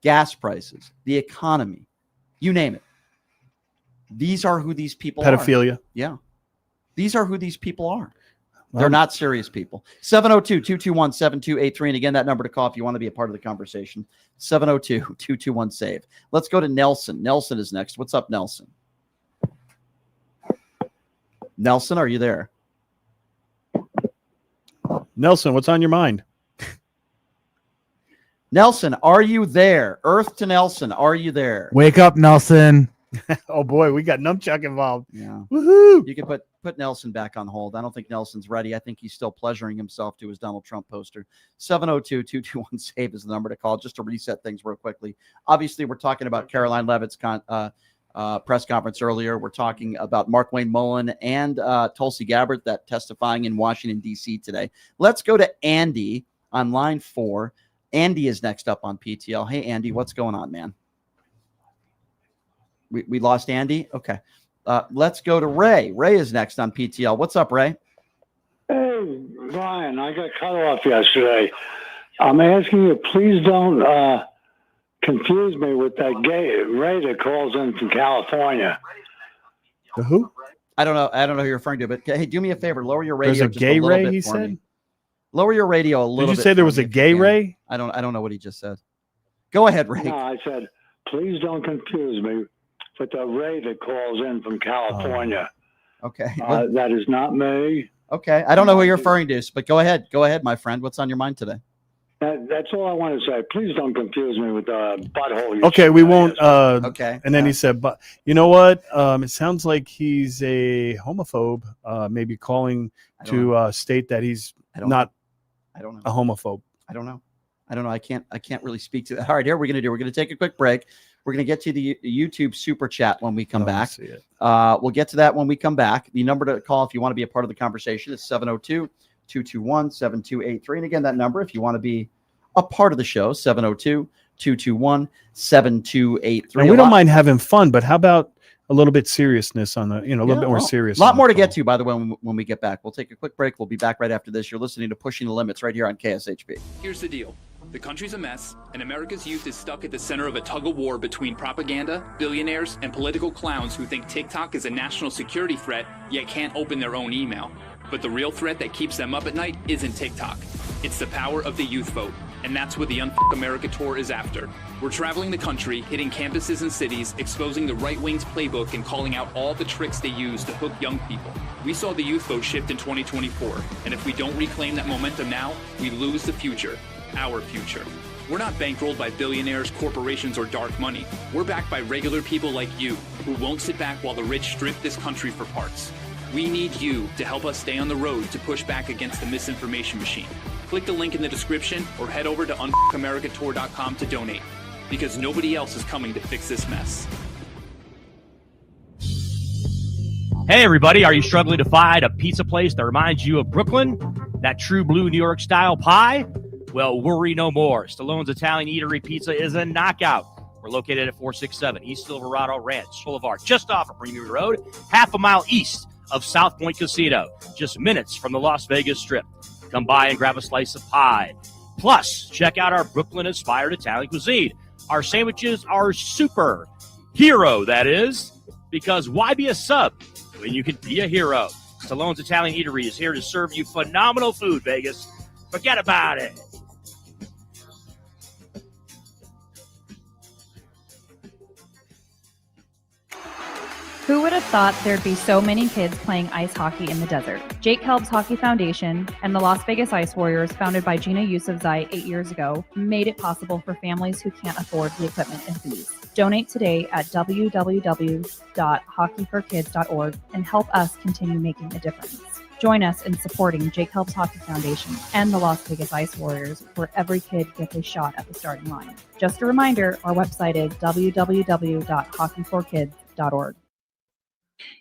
gas prices, the economy, you name it. These are who these people are. Pedophilia. Yeah. These are who these people are. They're not serious people. 702-221-7283. And again, that number to call if you want to be a part of the conversation. 702-221-SAVE. Let's go to Nelson. Nelson is next. What's up, Nelson? Nelson, are you there? Nelson, what's on your mind? Nelson, are you there? Earth to Nelson, are you there? Wake up, Nelson. Oh boy, we got Numchuck involved. Yeah. Woohoo! You can put Nelson back on hold. I don't think Nelson's ready. I think he's still pleasuring himself to his Donald Trump poster. 702-221-SAVE is the number to call, just to reset things real quickly. Obviously, we're talking about Caroline Leavitt's press conference earlier. We're talking about Markwayne Mullin and Tulsi Gabbard that testifying in Washington, D.C. today. Let's go to Andy on line 4. Andy is next up on PTL. Hey, Andy, what's going on, man? We lost Andy? Okay. Let's go to Ray. Ray is next on PTL. What's up, Ray? Hey, Brian, I got cut off yesterday. I'm asking you, please don't confuse me with that gay Ray that calls in from California. The who? I don't know who you're referring to, but hey, do me a favor. Lower your radio. There's a gay Ray, he said? Me. Lower your radio a little bit. Did you say there was a gay Ray? I don't know what he just said. Go ahead, Ray. No, I said, please don't confuse me with the Ray that calls in from California. Okay. That is not me. Okay. I don't know who you're referring to, but go ahead. Go ahead, my friend. What's on your mind today? That's all I want to say. Please don't confuse me with the butthole. Okay, we won't. Okay. And then he said, but you know what? It sounds like he's a homophobe, maybe calling to state that he's not I don't know. a homophobe. I don't know. I can't really speak to that. All right, here we're going to do. We're going to take a quick break. We're going to get to the YouTube super chat when we come back. We'll get to that when we come back. The number to call if you want to be a part of the conversation is 702-221-7283. And again, that number, if you want to be a part of the show, 702-221-7283. And we don't mind having fun, but how about a little bit seriousness on the, a little bit more serious. A lot more to get to, by the way, when we get back. We'll take a quick break. We'll be back right after this. You're listening to Pushing the Limits right here on KSHP. Here's the deal. The country's a mess, and America's youth is stuck at the center of a tug-of-war between propaganda, billionaires, and political clowns who think TikTok is a national security threat, yet can't open their own email. But the real threat that keeps them up at night isn't TikTok. It's the power of the youth vote, and that's what the Unfuck America tour is after. We're traveling the country, hitting campuses and cities, exposing the right wing's playbook and calling out all the tricks they use to hook young people. We saw the youth vote shift in 2024, and if we don't reclaim that momentum now, we lose the future. Our future. We're not bankrolled by billionaires, corporations, or dark money. We're backed by regular people like you, who won't sit back while the rich strip this country for parts. We need you to help us stay on the road to push back against the misinformation machine. Click the link in the description or head over to unfuckamericatour.com to donate, because nobody else is coming to fix this mess. Hey everybody, are you struggling to find a pizza place that reminds you of Brooklyn? That true blue New York style pie? Well, worry no more. Stallone's Italian Eatery Pizza is a knockout. We're located at 467 East Silverado Ranch Boulevard, just off of Premier Road, half a mile east of South Point Casino, just minutes from the Las Vegas Strip. Come by and grab a slice of pie. Plus, check out our Brooklyn-inspired Italian cuisine. Our sandwiches are super. Hero, that is. Because why be a sub when you can be a hero? Stallone's Italian Eatery is here to serve you phenomenal food, Vegas. Forget about it. Who would have thought there'd be so many kids playing ice hockey in the desert? Jake Helb's Hockey Foundation and the Las Vegas Ice Warriors, founded by Gina Yusufzai 8 years ago, made it possible for families who can't afford the equipment and fees. Donate today at www.hockeyforkids.org and help us continue making a difference. Join us in supporting Jake Helb's Hockey Foundation and the Las Vegas Ice Warriors, where every kid gets a shot at the starting line. Just a reminder, our website is www.hockeyforkids.org.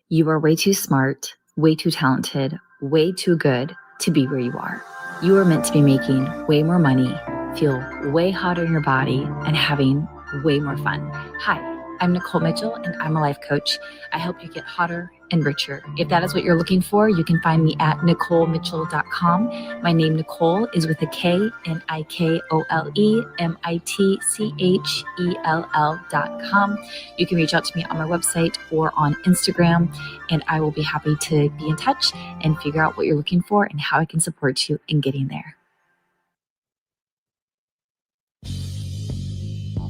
You are way too smart, way too talented, way too good to be where you are. You are meant to be making way more money, feel way hotter in your body, and having way more fun. Hi, I'm Nicole Mitchell, and I'm a life coach. I help you get hotter and richer. If that is what you're looking for, you can find me at NicoleMitchell.com. My name, Nicole, is with a K, NicoleMitchell.com. You can reach out to me on my website or on Instagram, and I will be happy to be in touch and figure out what you're looking for and how I can support you in getting there.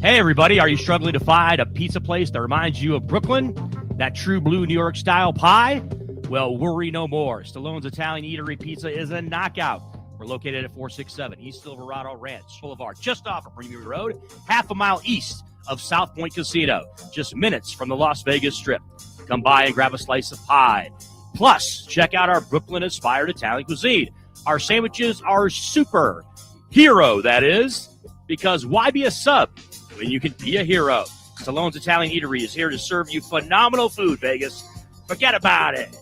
Hey everybody, are you struggling to find a pizza place that reminds you of Brooklyn? That true blue New York style pie? Well, worry no more. Stallone's Italian Eatery Pizza is a knockout. We're located at 467 East Silverado Ranch Boulevard, just off of Premier Road, half a mile east of South Point Casino, just minutes from the Las Vegas Strip. Come by and grab a slice of pie. Plus, check out our Brooklyn-inspired Italian cuisine. Our sandwiches are super. Hero, that is. Because why be a sub when you can be a hero? Stallone's Italian Eatery is here to serve you phenomenal food, Vegas. Forget about it.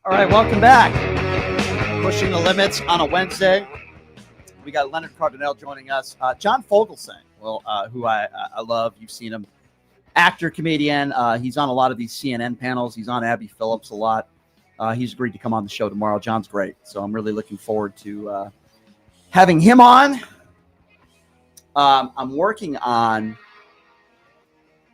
All right, welcome back. Pushing the limits on a Wednesday. We got Leonard Cardinale joining us. John Fogelson, who I love. You've seen him. Actor, comedian. He's on a lot of these CNN panels. He's on Abby Phillips a lot. He's agreed to come on the show tomorrow. John's great. So I'm really looking forward to having him on. I'm working on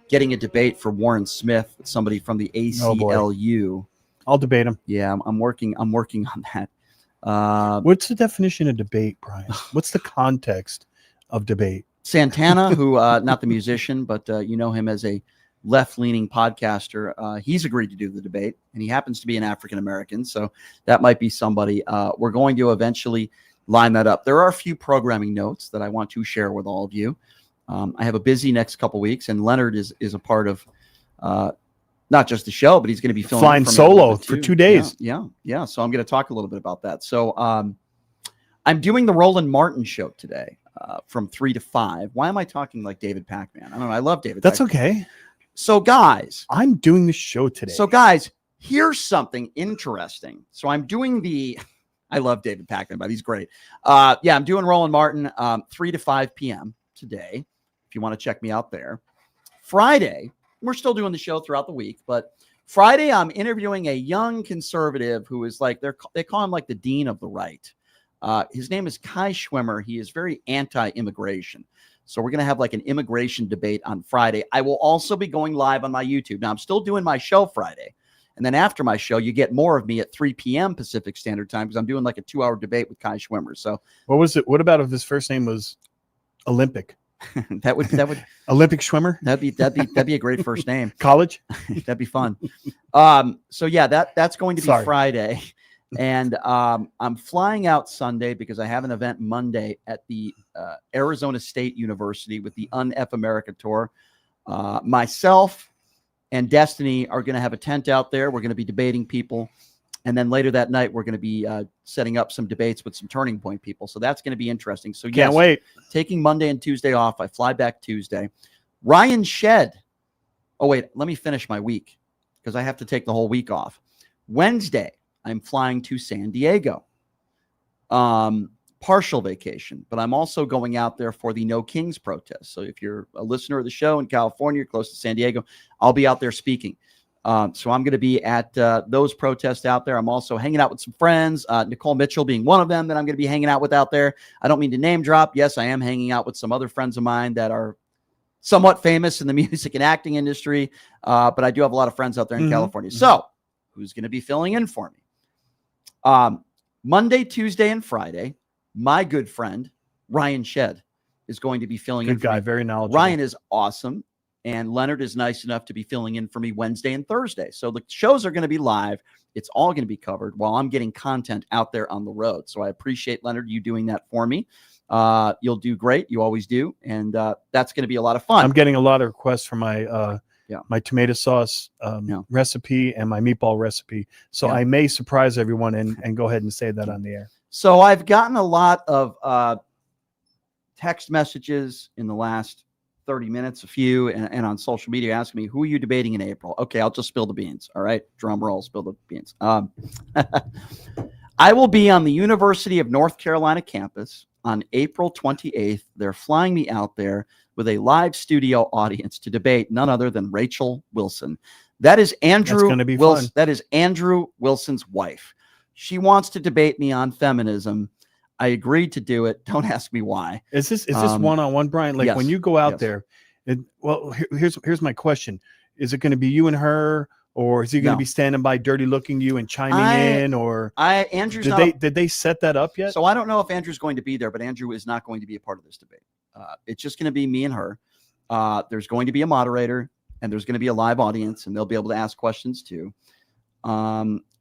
getting a debate for Warren Smith with somebody from the ACLU. I'll debate him. Yeah, I'm working on that. What's the definition of debate, Brian? What's the context of debate? Santana, who not the musician, but you know him as a left-leaning podcaster. He's agreed to do the debate, and he happens to be an African-American, so that might be somebody. We're going to eventually line that up. There are a few programming notes that I want to share with all of you. I have a busy next couple weeks, and Leonard is a part of not just the show, but he's going to be flying solo for 2 days. Yeah. So I'm going to talk a little bit about that. So I'm doing the Roland Martin show today. From 3 to 5. Why am I talking like David Pac-Man? I don't know. I love David. That's Pac-Man. okay. So, guys, I'm doing the show today. So, guys, here's something interesting. So, I'm doing I love David Pac-Man, but he's great. I'm doing Roland Martin 3 to 5 p.m. today. If you want to check me out there. Friday, we're still doing the show throughout the week, but Friday, I'm interviewing a young conservative who is like they call him like the dean of the right. His name is Kai Schwimmer. He is very anti-immigration. So we're going to have like an immigration debate on Friday. I will also be going live on my YouTube. Now, I'm still doing my show Friday. And then after my show, you get more of me at 3 p.m. Pacific Standard Time because I'm doing like a 2-hour debate with Kai Schwimmer. So what was it? What about if his first name was Olympic? that would Olympic Schwimmer? That'd be a great first name. College? That'd be fun. So yeah, that's going to be Friday. And I'm flying out Sunday because I have an event Monday at the Arizona State University with the Un-F America Tour. Myself and Destiny are going to have a tent out there. We're going to be debating people. And then later that night, we're going to be setting up some debates with some Turning Point people. So that's going to be interesting. So Can't wait. Taking Monday and Tuesday off. I fly back Tuesday. Ryan Shedd. Oh, wait, let me finish my week because I have to take the whole week off. Wednesday, I'm flying to San Diego. Partial vacation, but I'm also going out there for the No Kings protest. So if you're a listener of the show in California, close to San Diego, I'll be out there speaking. So I'm going to be at those protests out there. I'm also hanging out with some friends, Nicole Mitchell being one of them that I'm going to be hanging out with out there. I don't mean to name drop. Yes, I am hanging out with some other friends of mine that are somewhat famous in the music and acting industry, but I do have a lot of friends out there in California. So who's going to be filling in for me? Monday, Tuesday, and Friday, my good friend, Ryan Shedd, is going to be filling in for me. Very knowledgeable. Ryan is awesome. And Leonard is nice enough to be filling in for me Wednesday and Thursday. So the shows are going to be live. It's all going to be covered while I'm getting content out there on the road. So I appreciate, Leonard, you doing that for me. You'll do great. You always do. And that's going to be a lot of fun. I'm getting a lot of requests for my my tomato sauce recipe and my meatball recipe. So I may surprise everyone and go ahead and say that on the air. So I've gotten a lot of text messages in the last 30 minutes, a few, and on social media asking me, who are you debating in April? Okay, I'll just spill the beans. All right, drum roll, spill the beans. I will be on the University of North Carolina campus on April 28th. They're flying me out there with a live studio audience to debate none other than Rachel Wilson. That is Andrew Wilson. That is Andrew Wilson's wife. She wants to debate me on feminism. I agreed to do it. Don't ask me why. Is this one-on-one, Brian? Like yes, when you go out there, here's my question. Is it going to be you and her, or is he going to be standing by dirty looking you and chiming in, or Andrew's did they set that up yet? So I don't know if Andrew's going to be there, but Andrew is not going to be a part of this debate. It's just going to be me and her. There's going to be a moderator and there's going to be a live audience and they'll be able to ask questions too.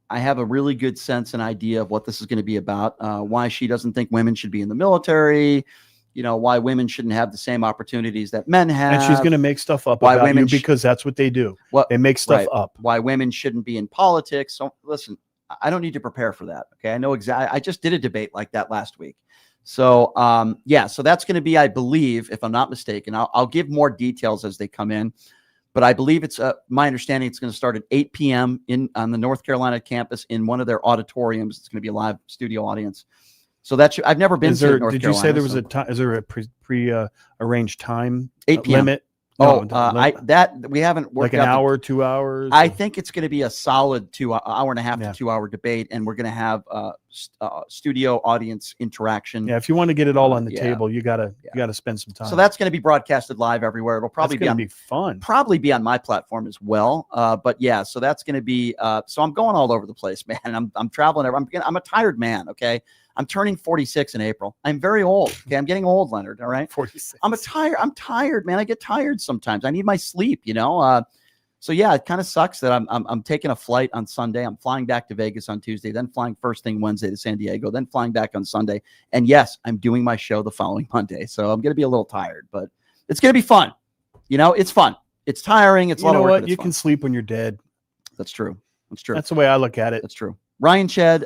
I have a really good sense and idea of what this is going to be about, why she doesn't think women should be in the military, why women shouldn't have the same opportunities that men have. And she's going to make stuff up about you because that's what they do. They make stuff up. Why women shouldn't be in politics. So listen, I don't need to prepare for that. Okay. I know exactly. I just did a debate like that last week. So, so that's going to be, I believe, if I'm not mistaken, I'll give more details as they come in. But I believe it's my understanding it's going to start at 8 p.m. on the North Carolina campus in one of their auditoriums. It's going to be a live studio audience. So that's I've never been to North Carolina. Did you say there was a time? Is there a pre-arranged time 8 p.m. limit? No, we haven't worked like an hour, 2 hours. I think it's going to be a solid hour and a half to 2 hour debate, and we're going to have studio audience interaction. Yeah, if you want to get it all on the table, you gotta spend some time. So that's going to be broadcasted live everywhere. It'll probably be fun. Probably be on my platform as well. But yeah, so that's going to be. So I'm going all over the place, man. I'm traveling. I'm a tired man. Okay. I'm turning 46 in April. I'm very old. Okay, I'm getting old, Leonard. All right, 46. I'm tired, man. I get tired sometimes. I need my sleep. So yeah, it kind of sucks that I'm taking a flight on Sunday. I'm flying back to Vegas on Tuesday, then flying first thing Wednesday to San Diego, then flying back on Sunday. And yes, I'm doing my show the following Monday. So I'm going to be a little tired, but it's going to be fun. It's fun. It's tiring. It's a lot of work. What? You can sleep when you're dead. That's true. That's true. That's the way I look at it. That's true. Ryan Shedd,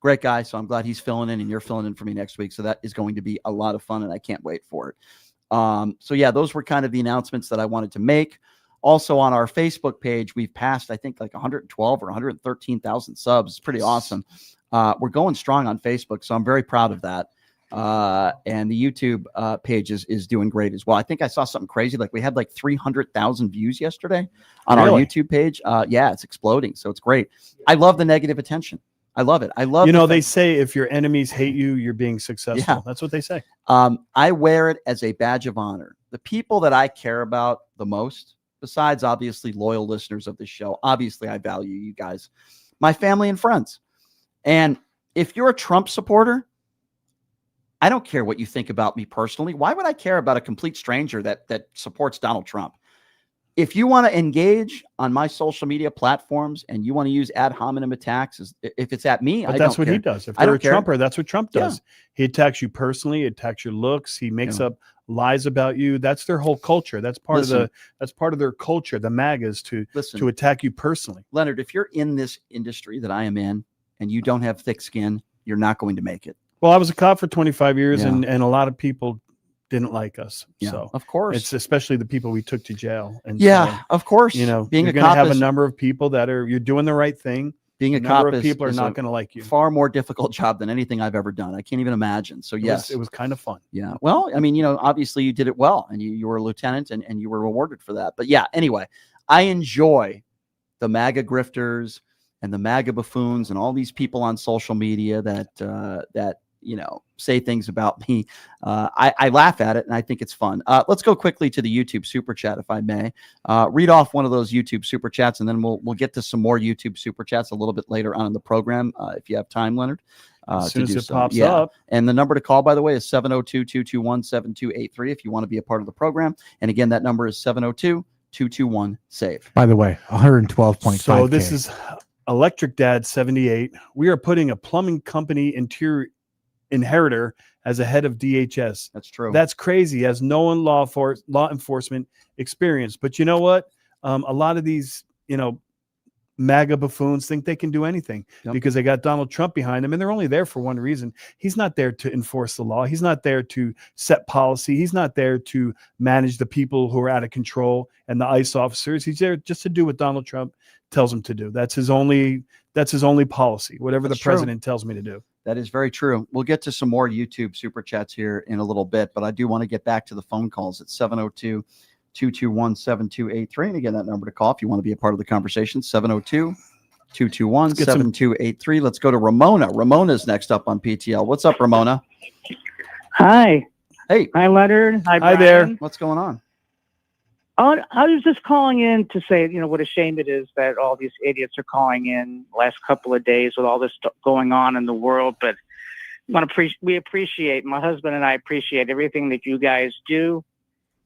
great guy. So I'm glad he's filling in and you're filling in for me next week. So that is going to be a lot of fun and I can't wait for it. So yeah, those were kind of the announcements that I wanted to make. Also on our Facebook page, we've passed, I think, like 112 or 113,000 subs. It's pretty awesome. We're going strong on Facebook, so I'm very proud of that. And the YouTube page is doing great as well. I think I saw something crazy. Like we had like 300,000 views yesterday on our YouTube page. Yeah, it's exploding. So it's great. I love the negative attention. I love it. I love, they say if your enemies hate you, you're being successful. Yeah. That's what they say. I wear it as a badge of honor. The people that I care about the most, besides obviously loyal listeners of this show, obviously I value you guys, my family and friends. And if you're a Trump supporter, I don't care what you think about me personally. Why would I care about a complete stranger that supports Donald Trump? if you want to engage on my social media platforms and you want to use ad hominem attacks, if it's at me, But I that's don't what care. he does. If I they're a don't care. Trumper, that's what Trump does. He attacks you personally, he attacks your looks, he makes up lies about you. That's their whole culture. That's part of their culture, the MAGAs, to attack you personally. Leonard, if you're in this industry that I am in and you don't have thick skin, you're not going to make it. Well, I was a cop for 25 years, Yeah. and a lot of people didn't like us. Yeah, So of course. it's especially the people we took to jail. And Yeah, of course. You know, Being you're a going to cop have is- a number of people that you're doing the right thing. Being a number cop of people are is not a going to like you. far more difficult job than anything I've ever done. I can't even imagine. So yes, it was kind of fun. Yeah. Well, I mean, obviously you did it well, and you were a lieutenant, and you were rewarded for that. But yeah, anyway, I enjoy the MAGA grifters and the MAGA buffoons and all these people on social media that say things about me. I laugh at it, and I think it's fun. Let's go quickly to the YouTube super chat, if I may. Read off one of those YouTube super chats, and then we'll get to some more YouTube super chats a little bit later on in the program, if you have time, Leonard. As To soon as do it so. pops Yeah. up. And the number to call, by the way, is 702-221-7283 if you want to be a part of the program. And again, that number is 702-221-SAVE. By the way, 112.5. So this is Electric Dad 78. We are putting a plumbing company inheritor as a head of DHS. That's true. That's crazy. He has no law enforcement experience. But you know what? A lot of these, MAGA buffoons think they can do anything because they got Donald Trump behind them, and they're only there for one reason. He's not there to enforce the law. He's not there to set policy. He's not there to manage the people who are out of control and the ICE officers. He's there just to do what Donald Trump tells him to do. That's his only policy, whatever the president tells me to do. That is very true. We'll get to some more YouTube super chats here in a little bit, but I do want to get back to the phone calls at 702-221-7283. And again, that number to call if you want to be a part of the conversation, 702-221-7283. Let's go to Ramona. Ramona's next up on PTL. What's up, Ramona? Hi. Hey. Hi, Leonard. Hi, Brian. there. What's going on? I was just calling in to say, what a shame it is that all these idiots are calling in last couple of days with all this stuff going on in the world. But we appreciate, my husband and I appreciate everything that you guys do.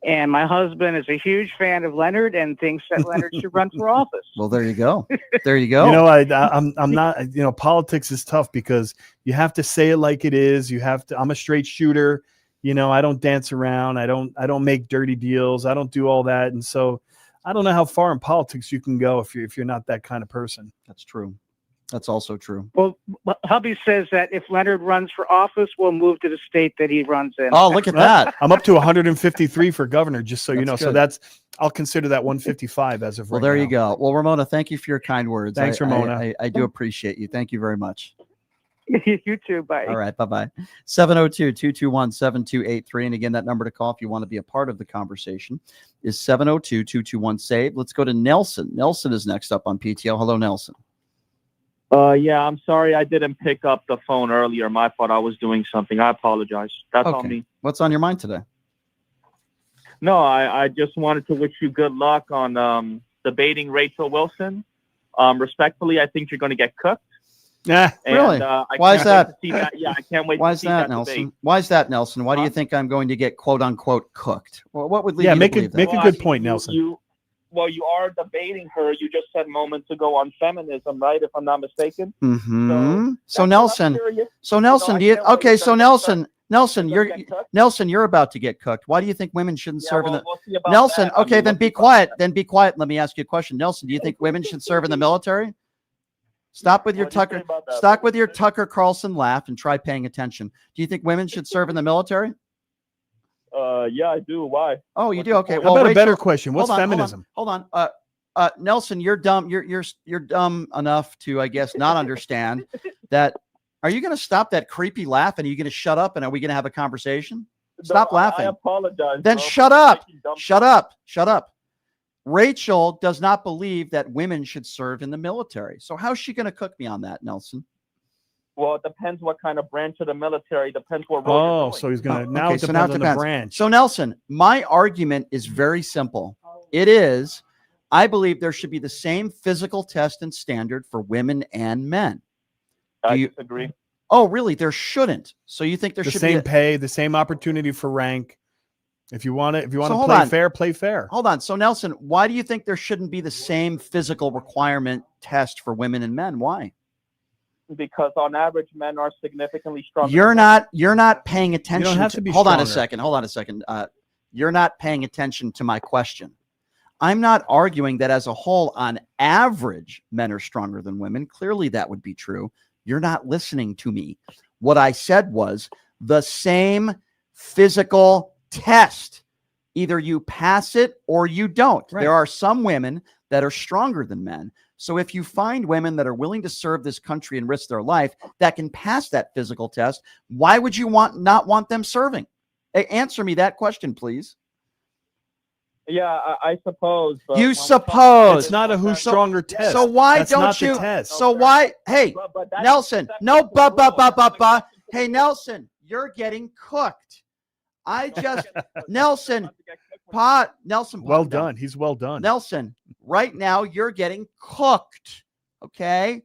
And my husband is a huge fan of Leonard and thinks that Leonard should run for office. Well, there you go. There you go. I'm not, politics is tough because you have to say it like it is. I'm a straight shooter. I don't dance around. I don't make dirty deals. I don't do all that. And so I don't know how far in politics you can go if you're not that kind of person. That's true. That's also true. Well, hubby says that if Leonard runs for office, we'll move to the state that he runs in. Oh, look at that. I'm up to 153 for governor, just so you know. Good. So I'll consider that 155 as of right now. Well, there you go. Well, Ramona, thank you for your kind words. Thanks, Ramona. I do appreciate you. Thank you very much. You too. Bye. All right. Bye-bye. 702-221-7283. And again, that number to call if you want to be a part of the conversation is 702-221-SAVE. Let's go to Nelson. Nelson is next up on PTL. Hello, Nelson. Yeah, I'm sorry I didn't pick up the phone earlier. My fault. I was doing something. I apologize. That's on me. What's on your mind today? No, I just wanted to wish you good luck on debating Rachel Wilson. Respectfully, I think you're going to get cooked. Yeah, really? Why is that? Yeah, I can't wait Why to is see that, that Nelson? debate. Why is that, Nelson? Why do you think I'm going to get quote unquote cooked? Well, what would lead you to believe that? Make a good point, Nelson. You are debating her. You just said moments ago on feminism, right? If I'm not mistaken. Mm-hmm. So Nelson, do you? Okay, so Nelson, you're about to get cooked. Why do you think women shouldn't serve in the? Nelson, okay, then be quiet. Then be quiet. Let me ask you a question, Nelson. Do you think women should serve in the military? Stop with your Tucker Carlson laugh and try paying attention. Do you think women should serve in the military? Yeah, I do. Why? Oh, you do. Okay. How about a better question? What's hold on, feminism? Hold on. Nelson, you're dumb. You're dumb enough to, I guess, not understand that. Are you going to stop that creepy laugh and are you going to shut up and are we going to have a conversation? Stop laughing. I apologize. Then shut up. Shut up. Shut up. Rachel does not believe that women should serve in the military. So how's she going to cook me on that, Nelson? Well, it depends what kind of branch of the military. Depends what role. Oh, so he's going to now. Okay, It so depends now it on the depends. branch. So Nelson, my argument is very simple. It is, I believe there should be the same physical test and standard for women and men. I disagree. Oh, really? There shouldn't. So you think there The should same be pay, the same opportunity for rank. If you want to hold play on. fair, play fair. Hold on. So Nelson, why do you think there shouldn't be the same physical requirement test for women and men? Why? Because on average, men are significantly stronger. You're not paying attention. You don't have to be hold on stronger. a second. You're not paying attention to my question. I'm not arguing that as a whole, on average, men are stronger than women. Clearly, that would be true. You're not listening to me. What I said was the same physical test. Either you pass it or you don't. Right. There are some women that are stronger than men. So if you find women that are willing to serve this country and risk their life that can pass that physical test, why would you not want them serving? Answer me that question, please. Yeah, I suppose. But You suppose. It's not a who's stronger test. So why That's don't not you? the test. So why? Hey, But that's Nelson. No, Hey, Nelson, you're getting cooked. I just Nelson. Nelson. Well done. He's well done. Nelson, right now you're getting cooked. Okay.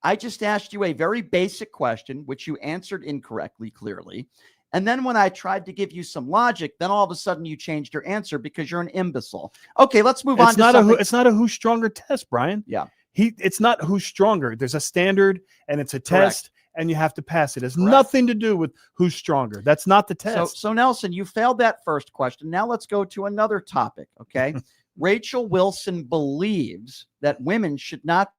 I just asked you a very basic question, which you answered incorrectly, clearly. And then when I tried to give you some logic, then all of a sudden you changed your answer because you're an imbecile. Okay, let's move on to something. It's not a who's stronger test, Brian. Yeah. It's not who's stronger. There's a standard and it's a test and you have to pass it. It has Correct. nothing to do with who's stronger. That's not the test. So Nelson, you failed that first question. Now let's go to another topic, okay? Rachel Wilson believes that women should not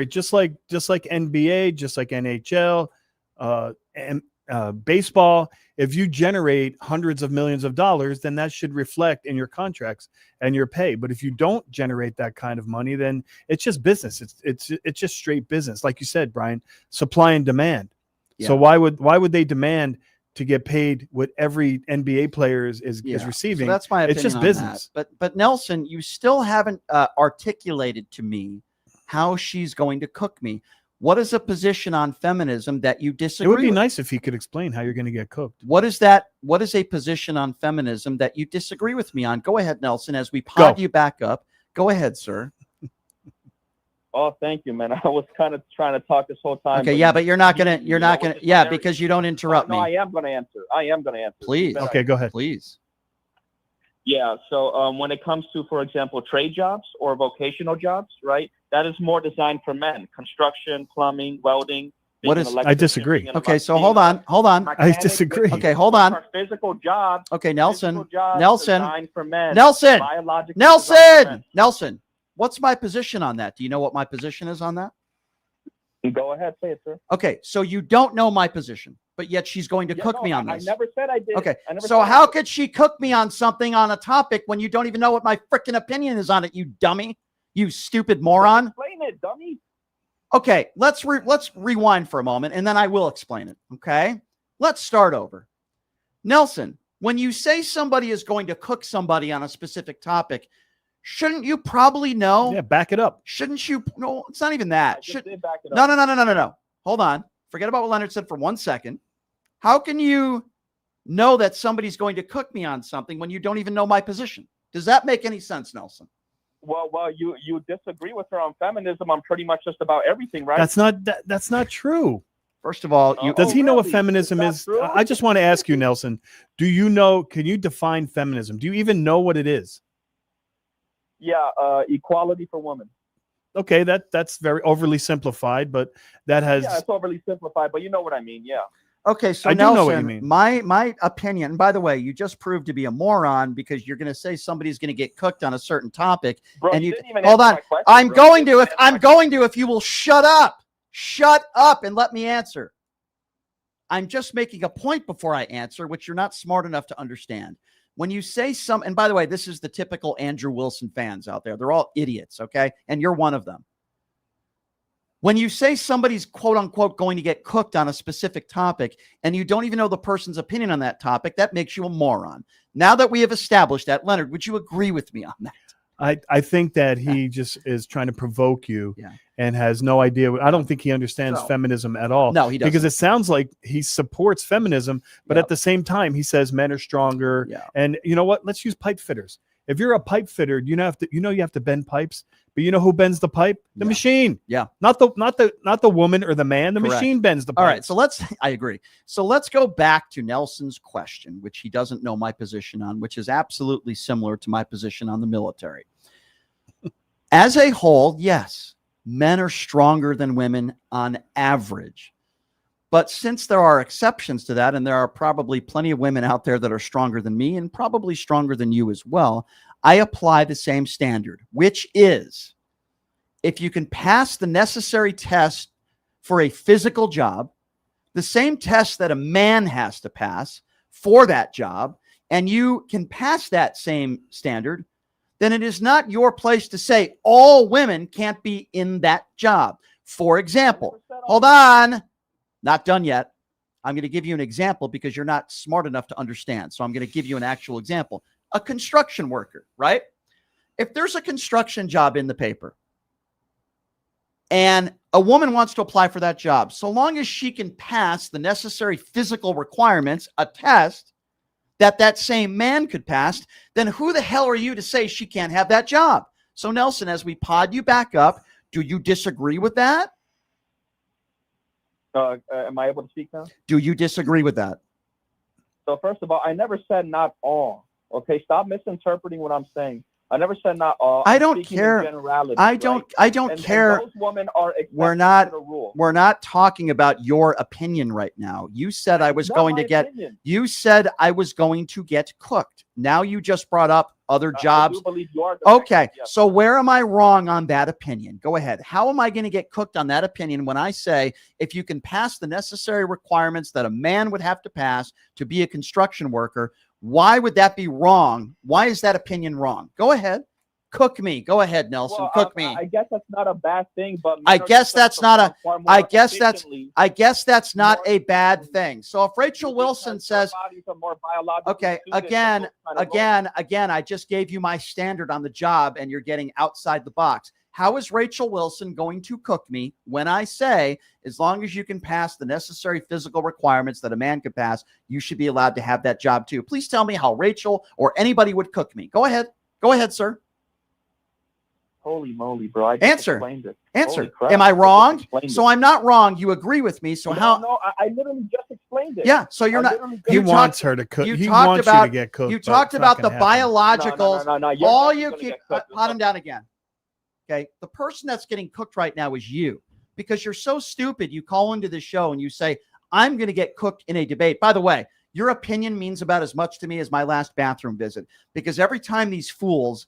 Just like NBA, just like NHL, and baseball, if you generate hundreds of millions of dollars, then that should reflect in your contracts and your pay. But if you don't generate that kind of money, then it's just business. It's just straight business. Like you said, Brian, supply and demand. Yeah. So why would they demand to get paid what every NBA player is receiving? So that's my opinion. It's just on business. that. But Nelson, you still haven't articulated to me how she's going to cook me. What is a position on feminism that you disagree It would be with? nice if he could explain how you're going to get cooked. What is that? What is a position on feminism that you disagree with me on? Go ahead, Nelson, as we pod you back up. Go ahead, sir. Oh, thank you, man. I was kind of trying to talk this whole time. Okay, but you're not gonna, because you don't interrupt No, me. I am going to answer. Please. Okay, go ahead. Please. Yeah. So when it comes to, for example, trade jobs or vocational jobs, right? That is more designed for men: construction, plumbing, welding. What is? I disagree. Okay, so hold on. I disagree. Okay, hold on. Physical jobs. Okay, Nelson. Physical jobs Nelson. designed for men. Nelson. Biologically designed for men. Nelson. What's my position on that? Do you know what my position is on that? Go ahead, say it, sir. Okay, so you don't know my position, but yet she's going to cook me on this. I never said I did. Okay, I never so said how I did. could she cook me on something on a topic when you don't even know what my freaking opinion is on it, you dummy? You stupid moron. Explain it, dummy. Okay, let's rewind for a moment, and then I will explain it, okay? Let's start over. Nelson, when you say somebody is going to cook somebody on a specific topic, shouldn't you probably know? Yeah, back it up. Shouldn't you? No, it's not even that. I just did back it No, up. no. Hold on. Forget about what Leonard said for 1 second. How can you know that somebody's going to cook me on something when you don't even know my position? Does that make any sense, Nelson? Well, you disagree with her on feminism on pretty much just about everything, right? That's not true. First of all, does he know what feminism is? I just want to ask you, Nelson. Do you know? Can you define feminism? Do you even know what it is? Yeah, equality for women. Okay, that's very overly simplified, but that has. Yeah, it's overly simplified, but you know what I mean. Yeah. Okay, so I do Nelson, know what you mean. my opinion, and by the way, you just proved to be a moron because you're going to say somebody's going to get cooked on a certain topic. Bro, and you you didn't even hold answer on. my question, I'm bro. going to if you will shut up and let me answer. I'm just making a point before I answer, which you're not smart enough to understand. When you say and by the way, this is the typical Andrew Wilson fans out there. They're all idiots, okay? And you're one of them. When you say somebody's quote unquote going to get cooked on a specific topic and you don't even know the person's opinion on that topic, that makes you a moron. Now that we have established that, Leonard, would you agree with me on that? I think that he just is trying to provoke you and has no idea. I don't think he understands feminism at all. No, he doesn't. Because it sounds like he supports feminism, but at the same time, he says men are stronger. Yeah. And you know what? Let's use pipe fitters. If you're a pipe fitter, you have to bend pipes, but you know who bends the pipe? The machine. Yeah. Not the woman or the man. The Correct. machine bends the pipe. All right. So I agree. So let's go back to Nelson's question, which he doesn't know my position on, which is absolutely similar to my position on the military. As a whole, yes, men are stronger than women on average. But since there are exceptions to that, and there are probably plenty of women out there that are stronger than me and probably stronger than you as well, I apply the same standard, which is if you can pass the necessary test for a physical job, the same test that a man has to pass for that job, and you can pass that same standard, then it is not your place to say all women can't be in that job. For example, hold on, not done yet. I'm going to give you an example because you're not smart enough to understand. So I'm going to give you an actual example. A construction worker, right? If there's a construction job in the paper and a woman wants to apply for that job, so long as she can pass the necessary physical requirements, a test that same man could pass, then who the hell are you to say she can't have that job? So Nelson, as we pod you back up, do you disagree with that? Am I able to speak now? Do you disagree with that? So first of all, I never said not all. Okay, stop misinterpreting what I'm saying. I never said not all. I don't care. I don't care. And those women are we're not talking about your opinion right now. You said I was going to get opinion. You said I was going to get cooked. Now you just brought up other jobs. I do believe you are Okay. yes. So where am I wrong on that opinion? Go ahead. How am I going to get cooked on that opinion when I say if you can pass the necessary requirements that a man would have to pass to be a construction worker, why would that be wrong? Why is that opinion wrong? Go ahead. Cook me. Go ahead, Nelson. Well, Cook me. I guess that's not a bad thing, but I guess that's not a bad thing. So if Rachel Wilson says, okay, again, I just gave you my standard on the job and you're getting outside the box. How is Rachel Wilson going to cook me when I say, as long as you can pass the necessary physical requirements that a man could pass, you should be allowed to have that job too? Please tell me how Rachel or anybody would cook me. Go ahead. Go ahead, sir. Holy moly, bro. I just explained it. Answer. Holy crap. Am I wrong? just explained So it. I'm not wrong. You agree with me. So how? No, I literally just explained it. Yeah. So you're not. He wants her to cook. He wants you to get cooked. You but talked it's not about the gonna happen. biologicals. No, you're all definitely you gonna keep. get cooked. Pot him down again. Okay. The person that's getting cooked right now is you, because you're so stupid. You call into the show and you say, "I'm going to get cooked in a debate." By the way, your opinion means about as much to me as my last bathroom visit, because every time these fools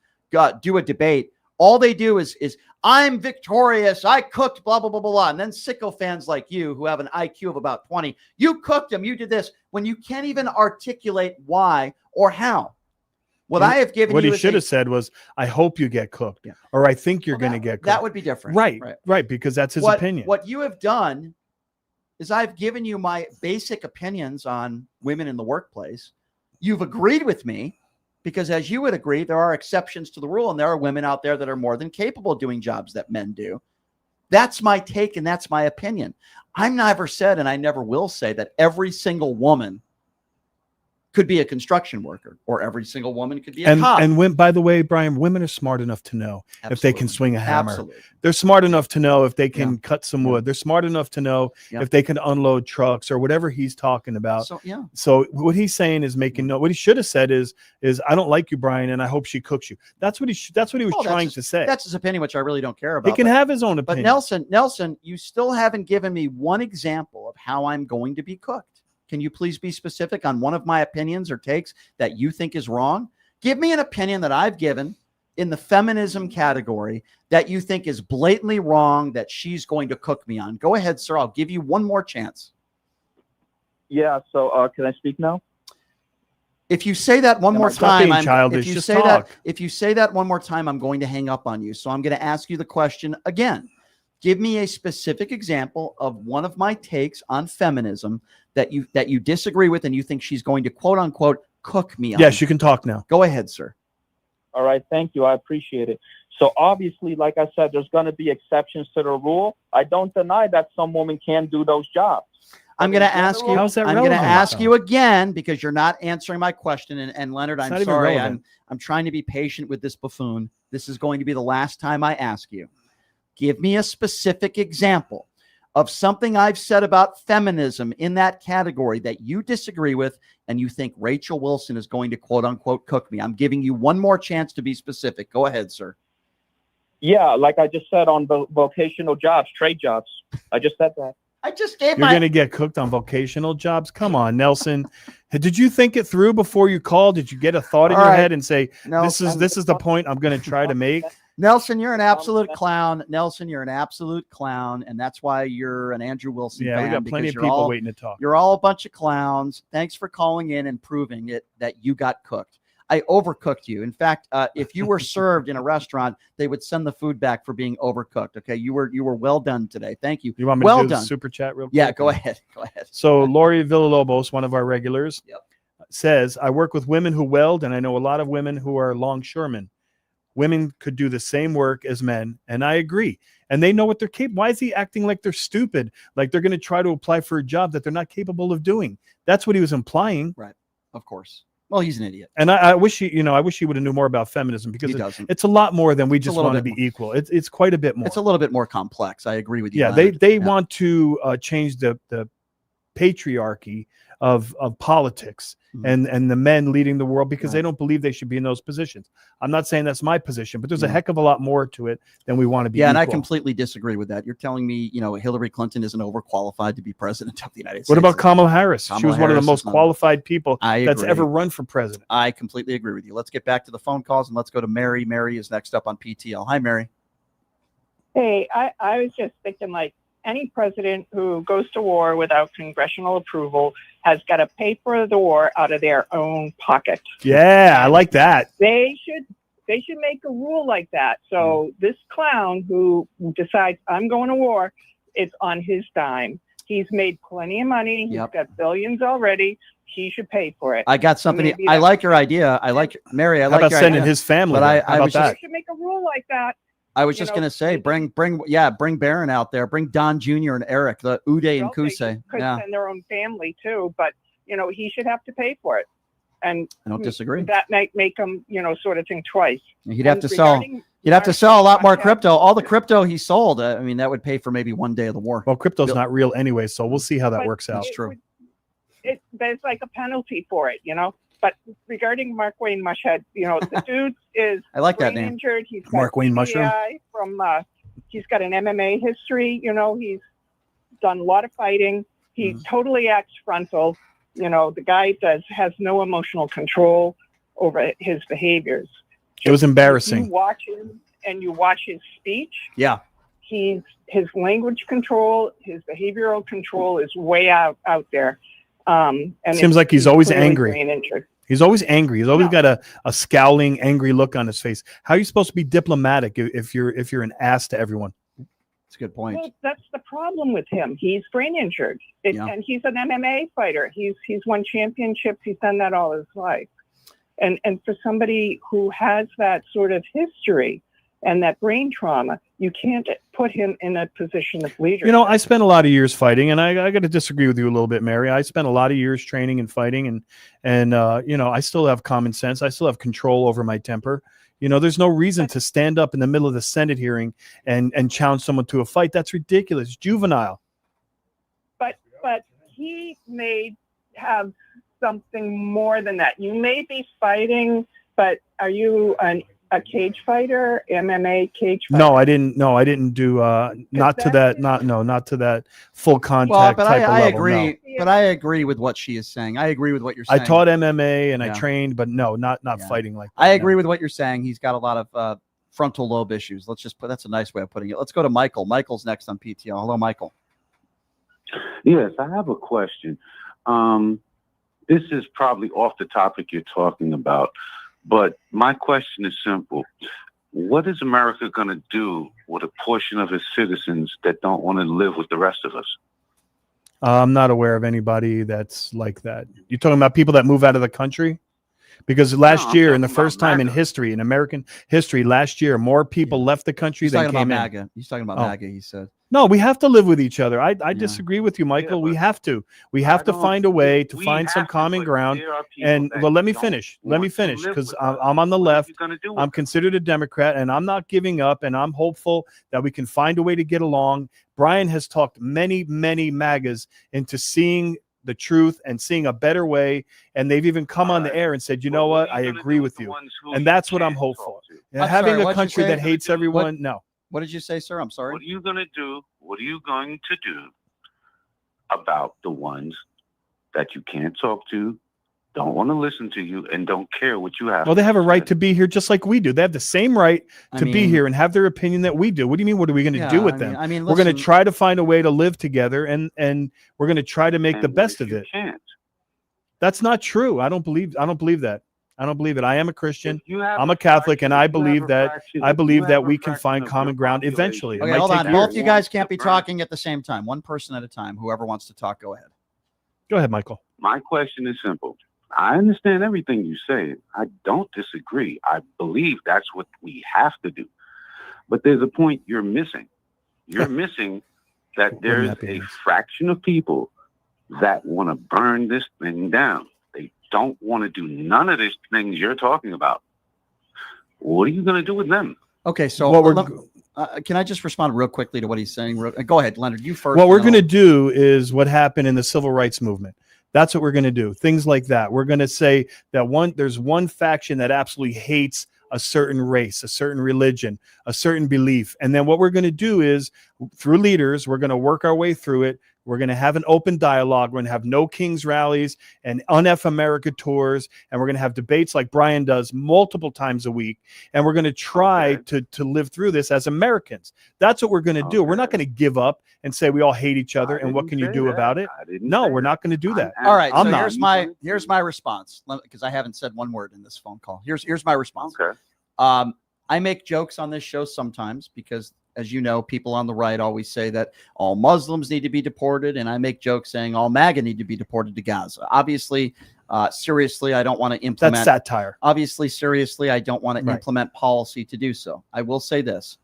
do a debate, all they do is I'm victorious. I cooked, blah, blah, blah, blah, blah. And then sicko fans like you who have an IQ of about 20, you cooked him. You did this when you can't even articulate why or how. What I have given you. What he should have said was, I hope you get cooked, or I think you're going to get cooked. That would be different. Right. Because that's his opinion. What you have done is I've given you my basic opinions on women in the workplace. You've agreed with me. Because as you would agree, there are exceptions to the rule, and there are women out there that are more than capable of doing jobs that men do. That's my take, and that's my opinion. I've never said, and I never will say, that every single woman could be a construction worker, or every single woman could be a cop. And when, by the way, Brian, women are smart enough to know if they can swing a hammer. Absolutely. They're smart enough to know if they can cut some wood. They're smart enough to know if they can unload trucks or whatever he's talking about. So what he's saying is making no. What he should have said is I don't like you, Brian, and I hope she cooks you. That's what he was trying to say. That's his opinion, which I really don't care about. He can have his own opinion. But Nelson, you still haven't given me one example of how I'm going to be cooked. Can you please be specific on one of my opinions or takes that you think is wrong? Give me an opinion that I've given in the feminism category that you think is blatantly wrong that she's going to cook me on. Go ahead, sir. I'll give you one more chance. Yeah. So can I speak now? If you say that one more time, if you say that one more time, I'm going to hang up on you. So I'm going to ask you the question again. Give me a specific example of one of my takes on feminism that you disagree with and you think she's going to quote unquote cook me on. Yes, you can talk now. Go ahead, sir. All right. Thank you. I appreciate it. So obviously, like I said, there's going to be exceptions to the rule. I don't deny that some women can do those jobs. I'm going to ask you. I'm going to ask you again because you're not answering my question. And Leonard, I'm sorry. I'm trying to be patient with this buffoon. This is going to be the last time I ask you. Give me a specific example of something I've said about feminism in that category that you disagree with and you think Rachel Wilson is going to quote unquote cook me. I'm giving you one more chance to be specific. Go ahead, sir. Yeah, like I just said on vocational jobs, trade jobs. I just said that. I just gave You're going to get cooked on vocational jobs? Come on, Nelson. Did you think it through before you called? Did you get a thought in your head and say, this is the point I'm going to try to make? Nelson, you're an absolute clown. Nelson, you're an absolute clown, and that's why you're an Andrew Wilson fan. Yeah, we got plenty of people waiting to talk. You're all a bunch of clowns. Thanks for calling in and proving it that you got cooked. I overcooked you. In fact, if you were served in a restaurant, they would send the food back for being overcooked. Okay, you were well done today. Thank you. You want me to do the super chat real quick? Yeah, go ahead. Go ahead. So Lori Villalobos, one of our regulars, says, I work with women who weld, and I know a lot of women who are longshoremen. Women could do the same work as men, and I agree. And they know what they're capable. Why is he acting like they're stupid? Like they're going to try to apply for a job that they're not capable of doing. That's what he was implying. Right. Of course. Well, he's an idiot. And I wish he would have knew more about feminism because it's a lot more than we just want to be equal. It's quite a bit more. It's a little bit more complex. I agree with you. Yeah, they want to change the patriarchy of politics and the men leading the world because they don't believe they should be in those positions. I'm not saying that's my position, but there's a heck of a lot more to it than we want to be. Yeah, equal. and I completely disagree with that. You're telling me, Hillary Clinton isn't overqualified to be president of the United States. What about Kamala Harris? She was one of the most qualified people that's agree. ever run for president. I completely agree with you. Let's get back to the phone calls and let's go to Mary. Mary is next up on PTL. Hi, Mary. Hey, I was just thinking, like, any president who goes to war without congressional approval has got to pay for the war out of their own pocket. Yeah, I like that. They should make a rule like that. So this clown who decides I'm going to war, it's on his dime. He's made plenty of money. He's got billions already. He should pay for it. I got something. I like your idea. I like Mary. I How like about your sending idea. his family? But How about that? They should make a rule like that. I was just going to say, bring Barron out there. Bring Don Jr. and Eric, the Uday and Kusei. Could send their own family too, but he should have to pay for it. And I don't disagree. That might make him, sort of think twice. He'd have to sell. You'd have to sell a lot more crypto. All the crypto he sold, that would pay for maybe one day of the war. Well, crypto's not real anyway, so we'll see how that works out. That's true. There's like a penalty for it, But regarding Markwayne Mushhead, the dude is I like that brain name. injured. He's got Markwayne Mushroom? TBI from he's got an MMA history. He's done a lot of fighting. He totally acts frontal. The guy has no emotional control over his behaviors. It was embarrassing. You watch him and you watch his speech. Yeah. His language control, his behavioral control is way out there. And Seems like he's always angry. brain injured. He's always angry. He's always got a scowling, angry look on his face. How are you supposed to be diplomatic if you're an ass to everyone? That's a good point. Well, that's the problem with him. He's brain injured, and he's an MMA fighter. He's won championships. He's done that all his life. And for somebody who has that sort of history, and that brain trauma, you can't put him in a position of leadership. You know, I spent a lot of years fighting, and I got to disagree with you a little bit, Mary. I spent a lot of years training and fighting, and you know, I still have common sense. I still have control over my temper. You know, there's no reason to stand up in the middle of the Senate hearing and challenge someone to a fight. That's ridiculous, juvenile. But he may have something more than that. You may be fighting, but are you a cage fighter, MMA cage fighter? No, I didn't. No, I didn't do not to that. Not to that full contact but type of I level. agree. No. But I agree with what she is saying. I agree with what you're saying. I taught MMA and Yeah. I trained, but no, not fighting like that. I agree with what you're saying. He's got a lot of frontal lobe issues. Let's just put, that's a nice way of putting it. Let's go to Michael. Michael's next on PTO. Hello, Michael. Yes, I have a question. This is probably off the topic you're talking about, but my question is simple. What is America going to do with a portion of its citizens that don't want to live with the rest of us? I'm not aware of anybody that's like that. You're talking about people that move out of the country? Because last year, in the first time in history, in American history, last year, more people left the country He's than talking came about in. MAGA. He's talking about Oh. MAGA, he said. No, we have to live with each other. I disagree with you, Michael. We have to. We have to find a way to find some common ground. And well, let me finish. Let me finish, because I'm on the left. I'm considered a Democrat, and I'm not giving up. And I'm hopeful that we can find a way to get along. Brian has talked many, many MAGAs into seeing the truth and seeing a better way. And they've even come on the air and said, you know what? I agree with you. And that's what I'm hopeful. I'm Having sorry, a what'd you country say? that hates everyone, no. What did you say, sir? I'm sorry. What are you going to do? What are you going to do about the ones that you can't talk to, don't want to listen to you, and don't care what you have? Well, they have a right to be here just like we do. They have the same right to be mean- here and have their opinion that we do. What do you mean? What are we going to Yeah, do with I them? mean- I mean, we're going to listen- try to find a way to live together, and we're going to try to make the best of it. Can't. That's not true. I don't believe that. I don't believe it. I am a Christian. you have I'm a Catholic, and I believe that we can find common ground eventually. It Okay, might hold take on. years. Both you guys can't be talking at the same time. One person at a time. Whoever wants to talk, go ahead. Go ahead, Michael. My question is simple. I understand everything you say. I don't disagree. I believe that's what we have to do. But there's a point you're missing. You're missing that there's a fraction of people that want to burn this thing down. They don't want to do none of these things you're talking about. What are you going to do with them? Okay, so can I just respond real quickly to what he's saying? Go ahead, Leonard. You first. What we're and then going to do is what happened in the civil rights movement. That's what we're going to do. Things like that. We're going to say that there's one faction that absolutely hates a certain race, a certain religion, a certain belief. And then what we're going to do is, through leaders, we're going to work our way through it. We're going to have an open dialogue. We're going to have no Kings rallies and un-F America tours. And we're going to have debates like Brian does multiple times a week. And we're going to try to live through this as Americans. That's what we're going to do. We're not going to give up and say we all hate each other and what can you do about it? No, we're not going to do that. All right. I'm So not. here's my response, because I haven't said one word in this phone call. Here's my response. Okay. I make jokes on this show sometimes because, as you know, people on the right always say that all Muslims need to be deported, and I make jokes saying all MAGA need to be deported to Gaza. Obviously, seriously, I don't want to implement. That's satire. Obviously, seriously, I don't want to implement policy to do so. I will say this.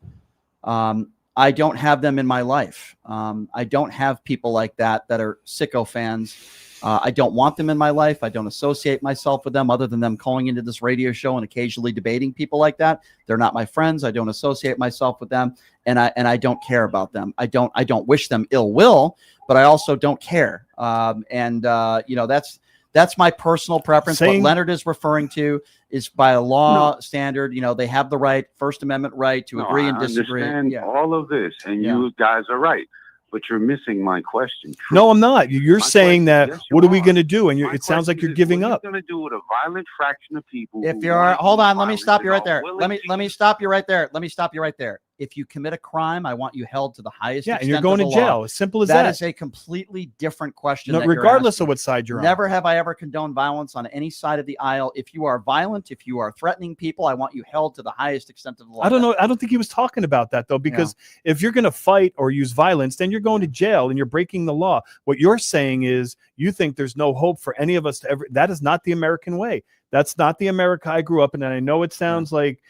I don't have them in my life. I don't have people like that are sicko fans. I don't want them in my life. I don't associate myself with them other than them calling into this radio show and occasionally debating people like that. They're not my friends. I don't associate myself with them, and I don't care about them. I don't wish them ill will, but I also don't care. You know, that's my personal preference. What Leonard is referring to is by a law standard. You know, they have the right, First Amendment right to agree and disagree. I understand all of this, and you guys are right. But you're missing my question. No, I'm not. You're saying that, what are we going to do? And it sounds like you're giving up. What are you going to do with a violent fraction of people? If you're, hold on, let me stop you right there. Let me stop you right there. Let me stop you right there. If you commit a crime, I want you held to the highest extent and you're going of to the law. jail. As simple as that. That is a completely different question. No, that you're regardless asking. of what side you're on. Never have I ever condoned violence on any side of the aisle. If you are violent, if you are threatening people, I want you held to the highest extent of the law. I don't know. I don't think he was talking about that, though, because if you're going to fight or use violence, then you're going to jail and you're breaking the law. What you're saying is you think there's no hope for any of us to ever. That is not the American way. That's not the America I grew up in. And I know it sounds like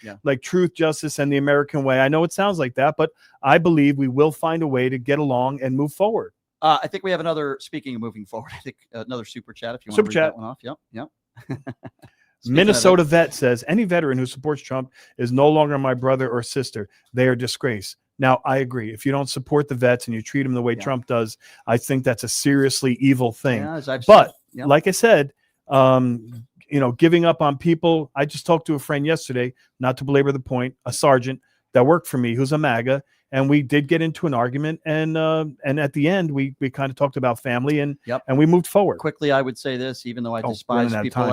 truth, justice, and the American way. I know it sounds like that, but I believe we will find a way to get along and move forward. I think we have another, speaking of moving forward, I think another super chat, if you want to read that one off. Yep. Minnesota vet says, any veteran who supports Trump is no longer my brother or sister. They are disgrace. Now, I agree. If you don't support the vets and you treat them the way Trump does, I think that's a seriously evil thing. But like I said, giving up on people. I just talked to a friend yesterday, not to belabor the point, a sergeant that worked for me who's a MAGA. And we did get into an argument, and at the end, we kind of talked about family, and we moved forward. Quickly, I would say this: even though I despise people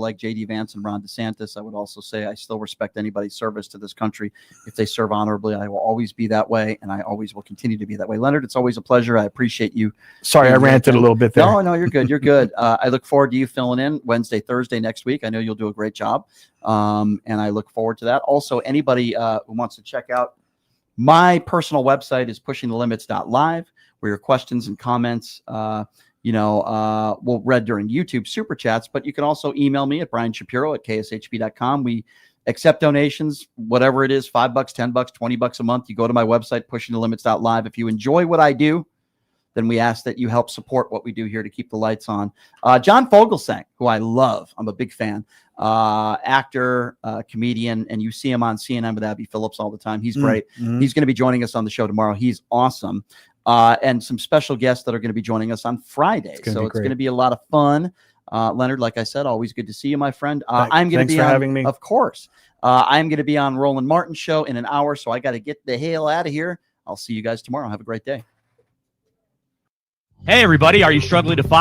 like J.D. Vance and Ron DeSantis, I would also say I still respect anybody's service to this country. If they serve honorably, I will always be that way, and I always will continue to be that way. Leonard, it's always a pleasure. I appreciate you. Sorry, I ranted a little bit there. No, you're good. You're good. I look forward to you filling in Wednesday, Thursday next week. I know you'll do a great job. And I look forward to that. Also, anybody who wants to check out my personal website is pushingthelimits.live, where your questions and comments, we'll read during YouTube super chats, but you can also email me at brianshapiro@kshp.com. We accept donations, whatever it is, $5, $10, $20 a month. You go to my website, pushingthelimits.live. If you enjoy what I do, then we ask that you help support what we do here to keep the lights on. John Fogelsang, who I love, I'm a big fan, actor, comedian, and you see him on CNN with Abby Phillips all the time. He's great. He's going to be joining us on the show tomorrow. He's awesome. And some special guests that are going to be joining us on Friday. It's going to be a lot of fun. Leonard, like I said, always good to see you, my friend. I'm going to be having me. Of course. I'm going to be on Roland Martin's show in an hour, so I got to get the hell out of here. I'll see you guys tomorrow. Have a great day. Hey, everybody. Are you struggling to find